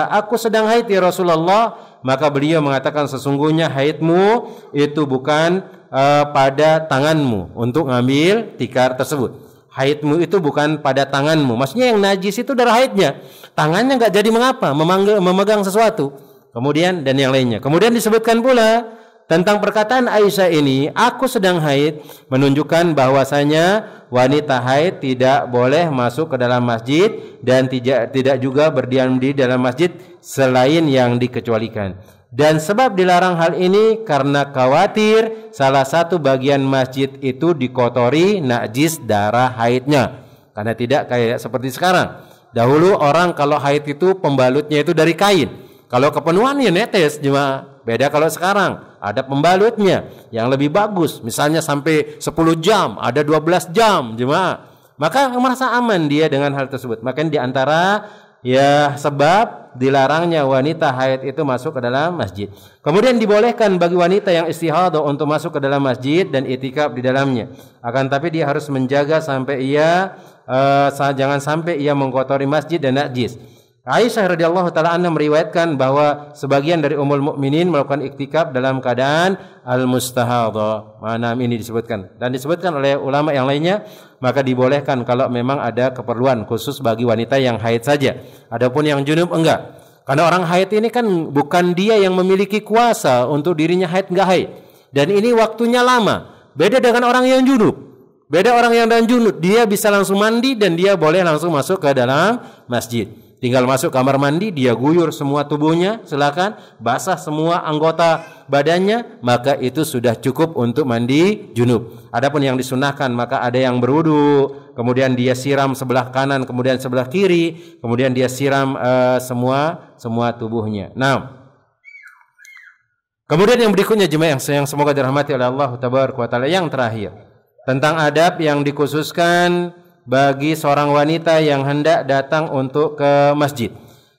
aku sedang haid ya Rasulullah. Maka beliau mengatakan, sesungguhnya haidmu itu bukan pada tanganmu untuk ngambil tikar tersebut. Haidmu itu bukan pada tanganmu. Maksudnya yang najis itu darah haidnya. Tangannya enggak jadi mengapa memegang sesuatu. Kemudian dan yang lainnya. Kemudian disebutkan pula tentang perkataan Aisyah ini, aku sedang haid, menunjukkan bahwasanya wanita haid tidak boleh masuk ke dalam masjid dan tidak juga berdiam di dalam masjid selain yang dikecualikan. Dan sebab dilarang hal ini karena khawatir salah satu bagian masjid itu dikotori najis darah haidnya. Karena tidak kayak seperti sekarang. Dahulu orang kalau haid itu pembalutnya itu dari kain. Kalau kepenuhannya netes, jemaah. Beda kalau sekarang ada pembalutnya yang lebih bagus. Misalnya sampai 10 jam, ada 12 jam, jemaah. Maka merasa aman dia dengan hal tersebut. Maka di antara ya sebab dilarangnya wanita haid itu masuk ke dalam masjid. Kemudian dibolehkan bagi wanita yang istihadah untuk masuk ke dalam masjid dan itikaf di dalamnya. Akan tapi dia harus menjaga sampai jangan sampai ia mengkotori masjid dan najis. Aisyah radhiyallahu taala anha meriwayatkan bahwa sebagian dari ummul mukminin melakukan iktikaf dalam keadaan al-mustahadhah. Mana ini disebutkan dan disebutkan oleh ulama yang lainnya, maka dibolehkan kalau memang ada keperluan khusus bagi wanita yang haid saja. Adapun yang junub enggak. Karena orang haid ini kan bukan dia yang memiliki kuasa untuk dirinya haid enggak haid. Dan ini waktunya lama. Beda dengan orang yang junub. Beda orang yang dan junub, dia bisa langsung mandi dan dia boleh langsung masuk ke dalam masjid. Tinggal masuk kamar mandi, dia guyur semua tubuhnya, silakan basah semua anggota badannya, maka itu sudah cukup untuk mandi junub. Adapun yang disunahkan, maka ada yang berwudu, kemudian dia siram sebelah kanan, kemudian sebelah kiri, kemudian dia siram semua tubuhnya. Nah, kemudian yang berikutnya jemaah yang semoga dirahmati oleh Allah Tabaraka wa Taala, yang terakhir tentang adab yang dikhususkan bagi seorang wanita yang hendak datang untuk ke masjid,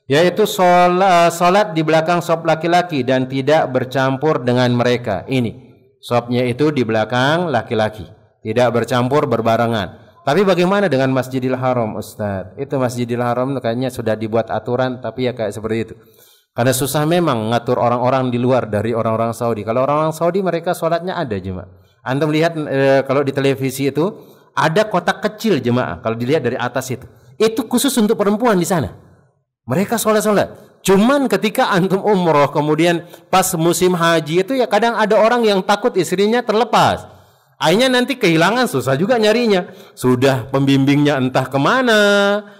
yaitu solat di belakang sop laki-laki dan tidak bercampur dengan mereka. Ini sopnya itu di belakang laki-laki, tidak bercampur berbarengan. Tapi bagaimana dengan Masjidil Haram, Ustaz? Itu Masjidil Haram kayaknya sudah dibuat aturan, tapi ya kayak seperti itu. Karena susah memang ngatur orang-orang di luar dari orang-orang Saudi. Kalau orang-orang Saudi mereka sholatnya ada jemaah. Antum lihat kalau di televisi itu ada kotak kecil jemaah, kalau dilihat dari atas itu khusus untuk perempuan di sana. Mereka sholat. Cuman ketika antum umroh kemudian pas musim haji itu ya kadang ada orang yang takut istrinya terlepas. Akhirnya nanti kehilangan, susah juga nyarinya. Sudah pembimbingnya entah kemana,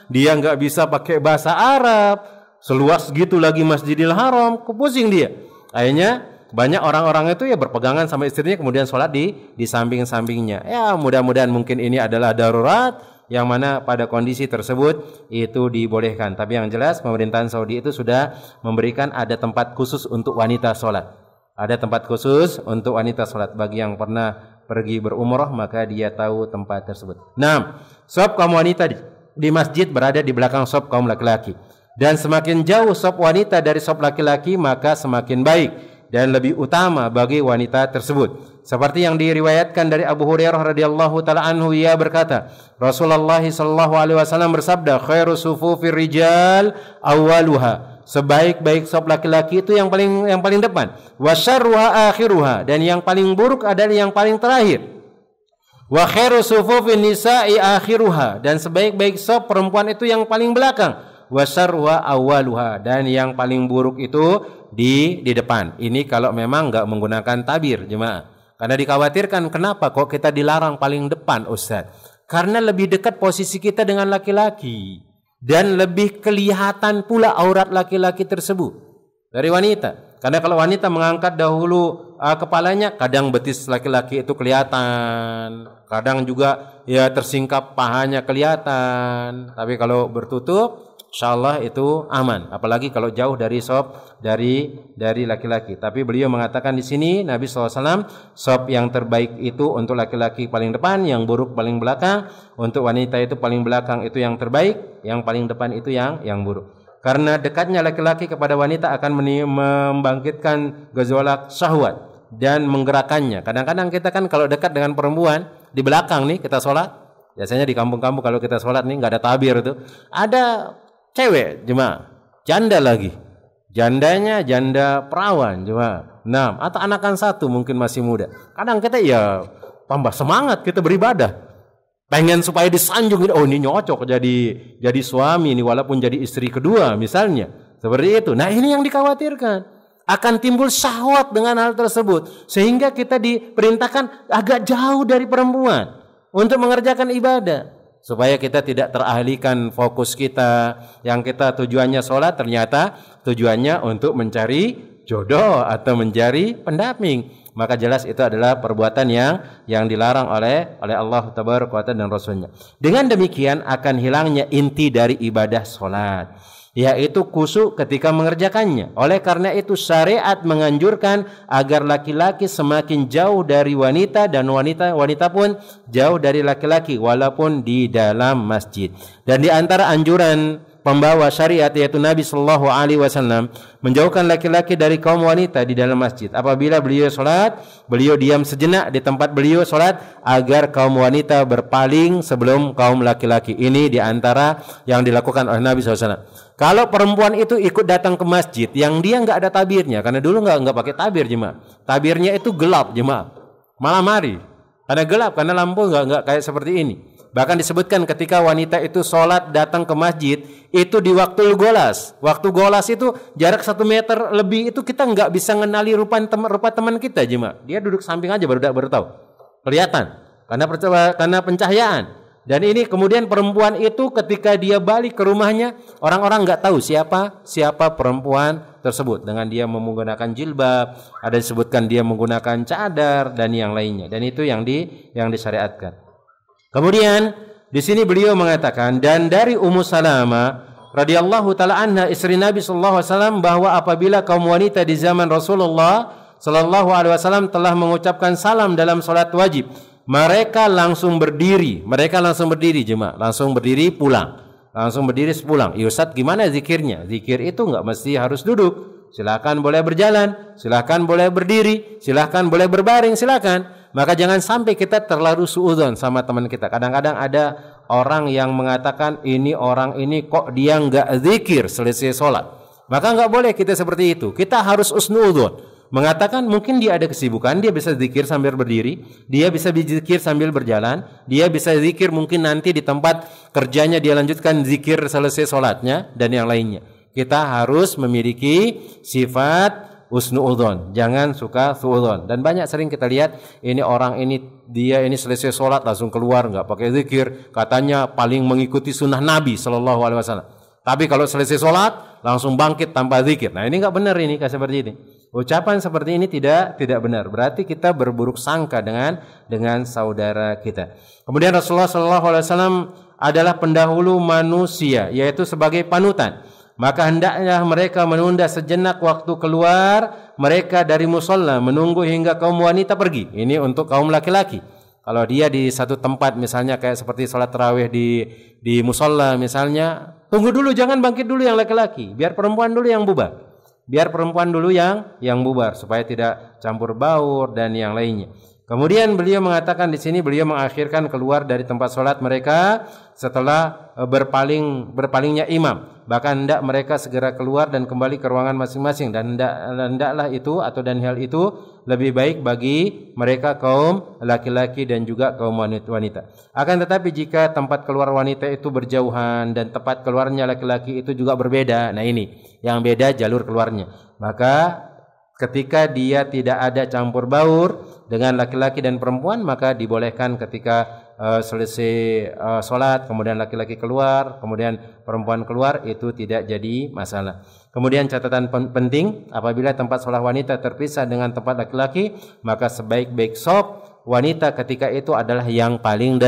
dia nggak bisa pakai bahasa Arab, seluas gitu lagi Masjidil Haram, pusing dia. Akhirnya banyak orang-orang itu ya berpegangan sama istrinya kemudian sholat di samping-sampingnya. Ya mudah-mudahan mungkin ini adalah darurat yang mana pada kondisi tersebut itu dibolehkan. Tapi yang jelas pemerintahan Saudi itu sudah memberikan ada tempat khusus untuk wanita sholat. Ada tempat khusus untuk wanita sholat. Bagi yang pernah pergi berumrah maka dia tahu tempat tersebut. Nah, shop kaum wanita di masjid berada di belakang shop kaum laki-laki. Dan semakin jauh shop wanita dari shop laki-laki maka semakin baik dan lebih utama bagi wanita tersebut. Seperti yang diriwayatkan dari Abu Hurairah radhiyallahu taala anhu, ia berkata, Rasulullah sallallahu alaihi wasallam bersabda, khairu sufufir rijal awwaluha. Sebaik-baik saf laki-laki itu yang paling depan. Wa syarruha akhiruha, dan yang paling buruk adalah yang paling terakhir. Wa khairu sufufin nisa'i akhiruha, dan sebaik-baik saf perempuan itu yang paling belakang. Wa syarruha awwaluha, dan yang paling buruk itu di depan. Ini kalau memang enggak menggunakan tabir jemaah. Karena dikhawatirkan kenapa kok kita dilarang paling depan Ustaz? Karena lebih dekat posisi kita dengan laki-laki dan lebih kelihatan pula aurat laki-laki tersebut dari wanita. Karena kalau wanita mengangkat dahulu kepalanya, kadang betis laki-laki itu kelihatan, kadang juga ya tersingkap pahanya kelihatan. Tapi kalau bertutup insyaallah itu aman, apalagi kalau jauh dari sop dari laki-laki. Tapi beliau mengatakan di sini Nabi SAW, sop yang terbaik itu untuk laki-laki paling depan, yang buruk paling belakang. Untuk wanita itu paling belakang itu yang terbaik, yang paling depan itu yang buruk. Karena dekatnya laki-laki kepada wanita akan membangkitkan gazwalak syahwat dan menggerakkannya. Kadang-kadang kita kan kalau dekat dengan perempuan di belakang nih kita sholat, biasanya di kampung-kampung kalau kita sholat nih nggak ada tabir itu, ada cewek jemaah, janda lagi, jandanya janda perawan jemaah. Nah, atau anakan satu mungkin masih muda. Kadang kita ya tambah semangat kita beribadah, pengen supaya disanjung. Oh ini nyocok jadi suami ini walaupun jadi istri kedua misalnya, seperti itu. Nah ini yang dikhawatirkan. akan timbul syahwat dengan hal tersebut. Sehingga kita diperintahkan agak jauh dari perempuan untuk mengerjakan ibadah. Supaya kita tidak teralihkan fokus kita. Yang kita tujuannya sholat ternyata tujuannya untuk mencari jodoh atau mencari pendamping. Maka jelas itu adalah perbuatan yang dilarang oleh Allah Tabaraka wa Ta'ala dan Rasulnya. Dengan demikian akan hilangnya inti dari ibadah sholat, yaitu khusyuk ketika mengerjakannya. Oleh karena itu syariat menganjurkan agar laki-laki semakin jauh dari wanita dan wanita pun jauh dari laki-laki walaupun di dalam masjid. Dan di antara anjuran pembawa syariat yaitu Nabi sallallahu alaihi wasallam menjauhkan laki-laki dari kaum wanita di dalam masjid. Apabila beliau salat, beliau diam sejenak di tempat beliau salat agar kaum wanita berpaling sebelum kaum laki-laki. Ini di antara yang dilakukan oleh Nabi SAW. Kalau perempuan itu ikut datang ke masjid yang dia nggak ada tabirnya, karena dulu nggak pakai tabir jemaah. Tabirnya itu gelap jemaah, malam hari. Karena gelap, karena lampu nggak kayak seperti ini. Bahkan disebutkan ketika wanita itu sholat datang ke masjid itu di waktu golas. Waktu golas itu jarak 1 meter lebih itu kita nggak bisa mengenali rupa teman kita jemaah. Dia duduk samping aja baru tahu. Kelihatan karena pencahayaan. Dan ini kemudian perempuan itu ketika dia balik ke rumahnya orang-orang nggak tahu siapa perempuan tersebut dengan dia menggunakan jilbab. Ada disebutkan dia menggunakan cadar dan yang lainnya. Dan itu yang disyariatkan. Kemudian di sini beliau mengatakan dan dari Ummu Salamah radhiyallahu taala anha istri Nabi sallallahu alaihi wasallam bahwa apabila kaum wanita di zaman Rasulullah sallallahu alaihi wasallam telah mengucapkan salam dalam salat wajib, mereka langsung berdiri jemaah, langsung berdiri pulang. Ya Ustaz, gimana zikirnya? Zikir itu enggak mesti harus duduk. Silakan boleh berjalan, silakan boleh berdiri, silakan boleh berbaring, silakan. Maka jangan sampai kita terlalu suudzon sama teman kita. Kadang-kadang ada orang yang mengatakan orang ini kok dia enggak zikir selesai sholat. Maka enggak boleh kita seperti itu. Kita harus usnuudzon. Mengatakan mungkin dia ada kesibukan, dia bisa zikir sambil berdiri, dia bisa zikir sambil berjalan, dia bisa zikir mungkin nanti di tempat kerjanya dia lanjutkan zikir selesai sholatnya dan yang lainnya. Kita harus memiliki sifat usnuudzon, jangan suka suudzon. Dan banyak sering kita lihat dia selesai sholat langsung keluar nggak pakai zikir, katanya paling mengikuti sunnah Nabi Shallallahu Alaihi Wasallam. Tapi kalau selesai sholat langsung bangkit tanpa zikir. Nah ini nggak benar ini seperti ini. Ucapan seperti ini tidak benar. Berarti kita berburuk sangka dengan saudara kita. Kemudian Rasulullah Shallallahu Alaihi Wasallam adalah pendahulu manusia, yaitu sebagai panutan. Maka hendaknya mereka menunda sejenak waktu keluar mereka dari musalla, menunggu hingga kaum wanita pergi. Ini untuk kaum laki-laki. Kalau dia di satu tempat misalnya kayak seperti salat tarawih di musalla misalnya, tunggu dulu, jangan bangkit dulu yang laki-laki. Biar perempuan dulu yang bubar. Yang bubar supaya tidak campur baur dan yang lainnya. Kemudian beliau mengatakan di sini beliau mengakhirkan keluar dari tempat sholat mereka setelah berpalingnya imam. Bahkan hendak mereka segera keluar dan kembali ke ruangan masing-masing dan hendaklah itu dan hal itu lebih baik bagi mereka kaum laki-laki dan juga kaum wanita. Akan tetapi jika tempat keluar wanita itu berjauhan dan tempat keluarnya laki-laki itu juga berbeda, nah ini yang beda jalur keluarnya. Maka ketika dia tidak ada campur baur dengan laki-laki dan perempuan, maka dibolehkan ketika selesai sholat, kemudian laki-laki keluar, kemudian perempuan keluar, itu tidak jadi masalah. Kemudian catatan penting, apabila tempat sholat wanita terpisah dengan tempat laki-laki, maka sebaik-baik shop wanita ketika itu adalah yang paling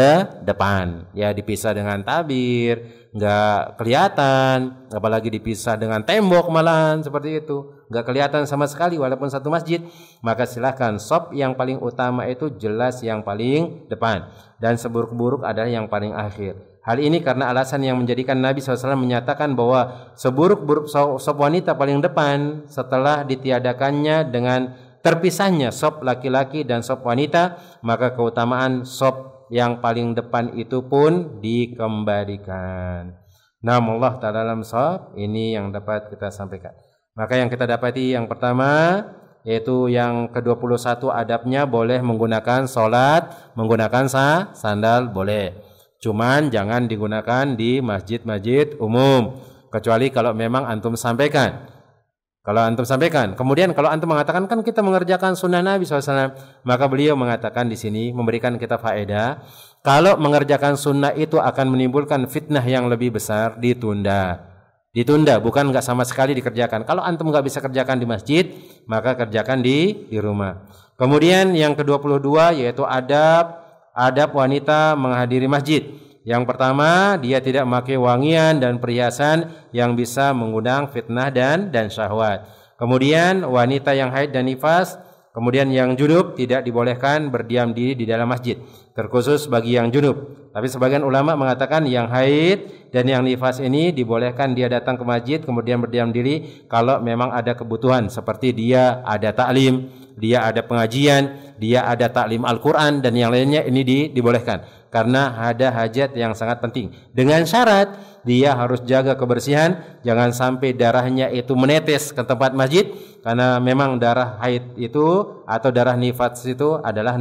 depan. Ya dipisah dengan tabir, nggak kelihatan, apalagi dipisah dengan tembok malahan seperti itu, nggak kelihatan sama sekali walaupun satu masjid. Maka silahkan shop yang paling utama itu jelas yang paling depan dan seburuk-buruk adalah yang paling akhir. Hal ini karena alasan yang menjadikan Nabi SAW menyatakan bahwa seburuk-buruk shop wanita paling depan setelah ditiadakannya dengan terpisahnya shop laki-laki dan shop wanita, maka keutamaan shop yang paling depan itu pun dikembalikan. Nah, Allah Ta'ala dalam shop ini yang dapat kita sampaikan. Maka yang kita dapati yang pertama yaitu yang ke-21 adabnya boleh menggunakan sholat, menggunakan sandal boleh. Cuman jangan digunakan di masjid-masjid umum kecuali kalau memang antum sampaikan. Kalau antum sampaikan. Kemudian kalau antum mengatakan kan kita mengerjakan sunnah Nabi SAW, maka beliau mengatakan di sini memberikan kita faedah. Kalau mengerjakan sunnah itu akan menimbulkan fitnah yang lebih besar, ditunda. Ditunda, bukan nggak sama sekali dikerjakan. Kalau antum nggak bisa kerjakan di masjid, maka kerjakan di rumah. Kemudian yang ke-22 yaitu adab wanita menghadiri masjid. Yang pertama, dia tidak memakai wangian dan perhiasan yang bisa mengundang fitnah dan syahwat. Kemudian wanita yang haid dan nifas, kemudian yang junub tidak dibolehkan berdiam diri di dalam masjid, terkhusus bagi yang junub. Tapi sebagian ulama mengatakan yang haid dan yang nifas ini dibolehkan dia datang ke masjid kemudian berdiam diri kalau memang ada kebutuhan, seperti dia ada taklim, dia ada pengajian, dia ada taklim Al-Quran dan yang lainnya, ini dibolehkan. Karena ada hajat yang sangat penting. Dengan syarat dia harus jaga kebersihan, jangan sampai darahnya itu menetes ke tempat masjid, karena memang darah haid itu atau darah nifas itu adalah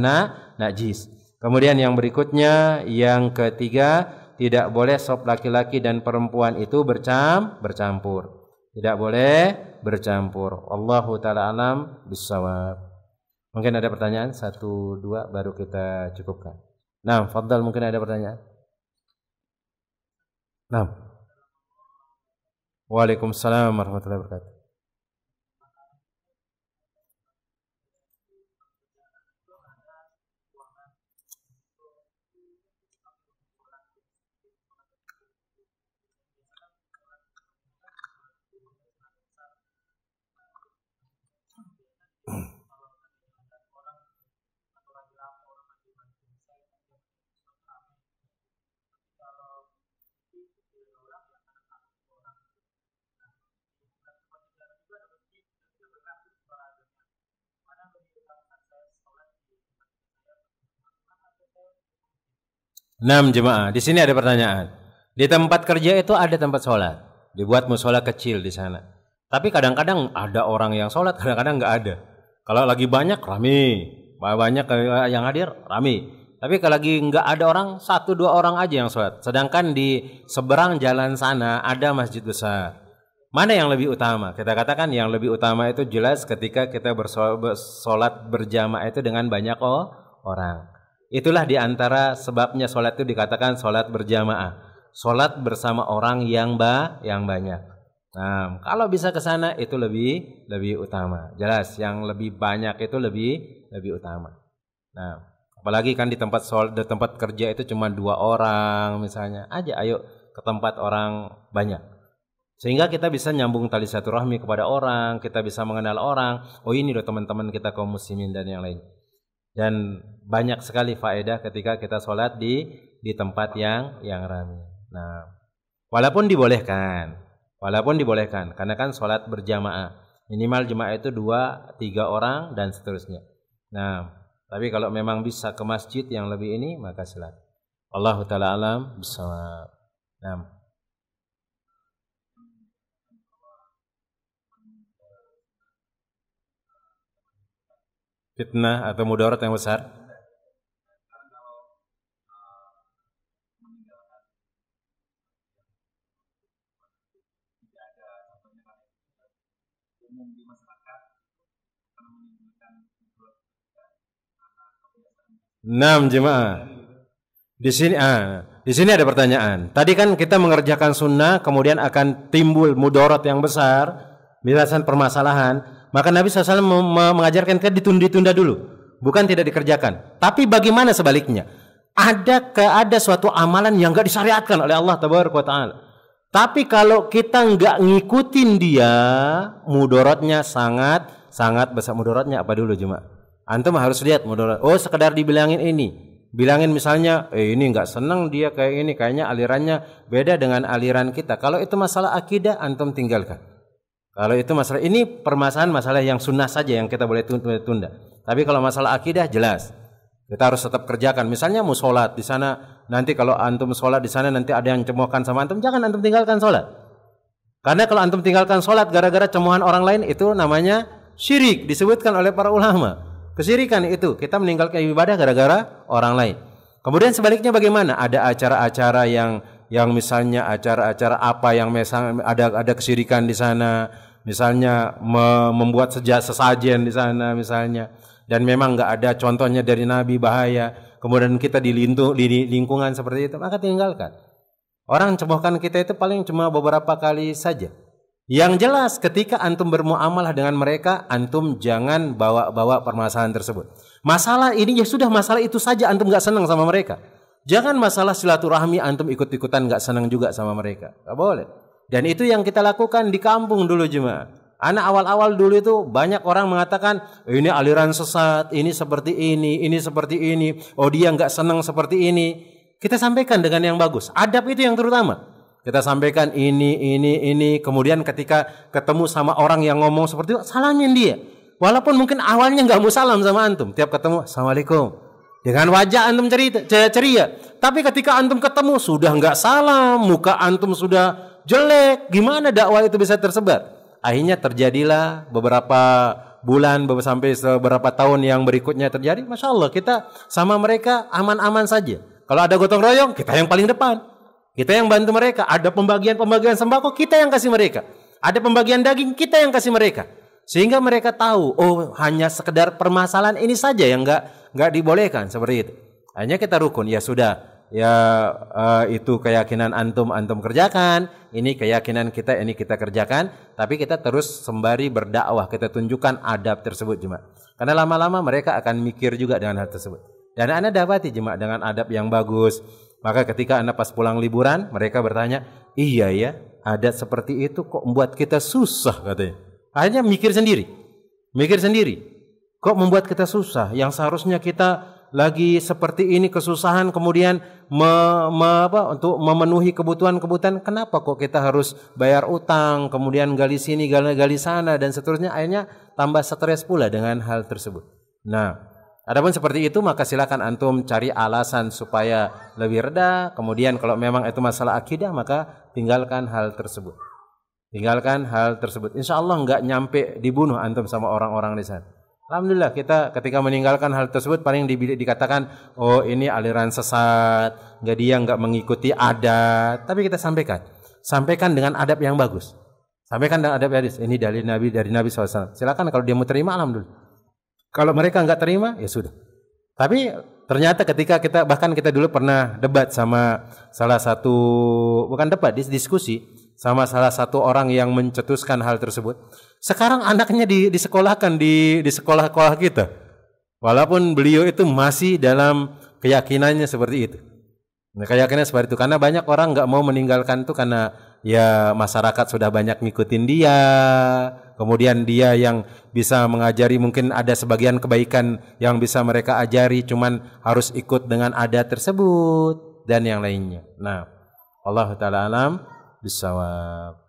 najis. Kemudian yang berikutnya, yang ketiga, tidak boleh sop laki-laki dan perempuan itu bercampur. Tidak boleh bercampur. Allahu ta'ala alam bissawab. Mungkin ada pertanyaan? 1, 2 baru kita cukupkan. Nah, fadhal, mungkin ada pertanyaan? Nah. Waalaikumsalam warahmatullahi wabarakatuh. Jemaah, di sini ada pertanyaan. Di tempat kerja itu ada tempat sholat, dibuat musola kecil di sana. Tapi kadang-kadang ada orang yang sholat, kadang-kadang nggak ada. Kalau lagi banyak rame, banyak yang hadir rame. Tapi kalau lagi nggak ada orang, 1-2 orang aja yang sholat. Sedangkan di seberang jalan sana ada masjid besar. Mana yang lebih utama? Kita katakan yang lebih utama itu jelas ketika kita bersolat berjamaah itu dengan banyak orang. Itulah diantara sebabnya sholat itu dikatakan sholat berjamaah, sholat bersama orang yang banyak. Nah, kalau bisa ke sana itu lebih utama. Jelas yang lebih banyak itu lebih utama. Nah, apalagi kan di tempat kerja itu cuma 2 orang misalnya. Ayo ke tempat orang banyak. Sehingga kita bisa nyambung tali silaturahmi kepada orang, kita bisa mengenal orang. Oh, ini loh teman-teman kita kaum muslimin dan yang lain. Dan banyak sekali faedah ketika kita sholat di tempat yang ramai. Nah, walaupun dibolehkan, karena kan sholat berjamaah, minimal jemaah itu 2-3 orang dan seterusnya. Nah, tapi kalau memang bisa ke masjid yang lebih ini, maka silakan. Allahu ta'ala alam bissawab. Nah. Fitnah atau mudarat yang besar. Jemaah. Di sini ada pertanyaan. Tadi kan kita mengerjakan sunnah, kemudian akan timbul mudarat yang besar, belasan permasalahan. Maka Nabi SAW mengajarkan kita ditunda dulu, bukan tidak dikerjakan. Tapi bagaimana sebaliknya? Ada suatu amalan yang enggak disyariatkan oleh Allah Taala. Tapi kalau kita enggak ngikutin dia, mudaratnya sangat besar. Mudaratnya apa dulu jemaah? Antum harus lihat mudarat. Oh, sekedar dibilangin ini. Bilangin misalnya, ini enggak senang dia kayak ini, kayaknya alirannya beda dengan aliran kita. Kalau itu masalah akidah, antum tinggalkan. Kalau itu masalah, ini permasalahan masalah yang sunnah saja yang kita boleh tunda. Tapi kalau masalah akidah jelas, kita harus tetap kerjakan. Misalnya mau sholat di sana, nanti kalau antum sholat di sana nanti ada yang cemohkan sama antum, jangan antum tinggalkan sholat. Karena kalau antum tinggalkan sholat gara-gara cemohan orang lain, itu namanya syirik, disebutkan oleh para ulama. Kesyirikan itu, kita meninggalkan ibadah gara-gara orang lain. Kemudian sebaliknya bagaimana? Ada acara-acara yang misalnya acara-acara apa yang misalnya ada kesyirikan di sana. misalnya membuat sesajen di sana misalnya, dan memang nggak ada contohnya dari Nabi, bahaya, kemudian kita di lingkungan seperti itu, maka tinggalkan. Orang cemoohkan kita itu paling cuma beberapa kali saja. Yang jelas ketika antum bermuamalah dengan mereka, antum jangan bawa-bawa permasalahan tersebut. Masalah ini ya sudah, masalah itu saja antum nggak senang sama mereka. Jangan masalah silaturahmi antum ikut-ikutan nggak senang juga sama mereka. Nggak boleh. Dan itu yang kita lakukan di kampung dulu jemaah. Anak awal-awal dulu itu banyak orang mengatakan ini aliran sesat, ini seperti ini seperti ini. Oh dia nggak senang seperti ini. Kita sampaikan dengan yang bagus. Adab itu yang terutama. Kita sampaikan ini. Kemudian ketika ketemu sama orang yang ngomong seperti itu, salamin dia. Walaupun mungkin awalnya nggak mau salam sama antum. Tiap ketemu, Assalamualaikum. Dengan wajah antum ceria. Tapi ketika antum ketemu sudah nggak salam, muka antum sudah jelek, gimana dakwah itu bisa tersebar? Akhirnya terjadilah beberapa bulan sampai beberapa tahun yang berikutnya terjadi. Masya Allah, kita sama mereka aman-aman saja. Kalau ada gotong royong, kita yang paling depan. Kita yang bantu mereka. Ada pembagian sembako, kita yang kasih mereka. Ada pembagian daging, kita yang kasih mereka. Sehingga mereka tahu, oh hanya sekedar permasalahan ini saja yang nggak dibolehkan seperti itu. Hanya kita rukun, ya sudah, itu keyakinan antum kerjakan, ini keyakinan kita, ini kita kerjakan. Tapi kita terus sembari berdakwah, kita tunjukkan adab tersebut jemaah. Karena lama-lama mereka akan mikir juga dengan hal tersebut. Dan anda dapati jemaah dengan adab yang bagus. Maka ketika anda pas pulang liburan, mereka bertanya, iya ya, adat seperti itu kok membuat kita susah katanya. Akhirnya mikir sendiri. Kok membuat kita susah? Yang seharusnya kita lagi seperti ini kesusahan, kemudian untuk memenuhi kebutuhan. Kenapa kok kita harus bayar utang, kemudian gali sini, gali sana, dan seterusnya. Akhirnya tambah stres pula dengan hal tersebut. Nah, adapun seperti itu, maka silakan antum cari alasan supaya lebih reda. Kemudian kalau memang itu masalah akidah, maka tinggalkan hal tersebut. Insya Allah nggak nyampe dibunuh antum sama orang-orang di sana. Alhamdulillah kita ketika meninggalkan hal tersebut paling dikatakan, oh ini aliran sesat, dia nggak mengikuti adat. Tapi kita sampaikan dengan adab yang bagus. Sampaikan dengan adab hadis. Ini dari Nabi SAW. Silakan kalau dia mau terima, alhamdulillah. Kalau mereka nggak terima, ya sudah. Tapi ternyata ketika kita dulu pernah debat sama salah satu, bukan debat, diskusi sama salah satu orang yang mencetuskan hal tersebut. Sekarang anaknya disekolahkan di sekolah kita. Walaupun beliau itu masih dalam keyakinannya seperti itu. Nah, keyakinannya seperti itu. Karena banyak orang nggak mau meninggalkan itu karena ya masyarakat sudah banyak ngikutin dia. Kemudian dia yang bisa mengajari, mungkin ada sebagian kebaikan yang bisa mereka ajari, cuman harus ikut dengan adat tersebut dan yang lainnya. Nah, Allah Ta'ala alam bisawab.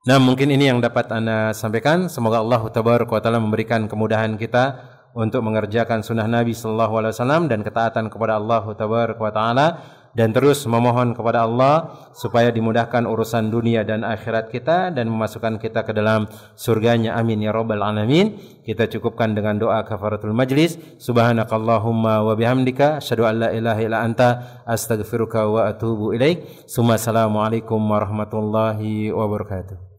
Nah, mungkin ini yang dapat Anda sampaikan. Semoga Allah Ta'ala memberikan kemudahan kita untuk mengerjakan sunnah Nabi SAW dan ketaatan kepada Allah Ta'ala, dan terus memohon kepada Allah supaya dimudahkan urusan dunia dan akhirat kita dan memasukkan kita ke dalam surganya. Amin ya rabbal alamin. Kita cukupkan dengan doa kafaratul majlis. Subhanakallahumma wa bihamdika asyhadu an la ilaha illa anta astaghfiruka wa atubu ilaik. Assalamualaikum warahmatullahi wabarakatuh.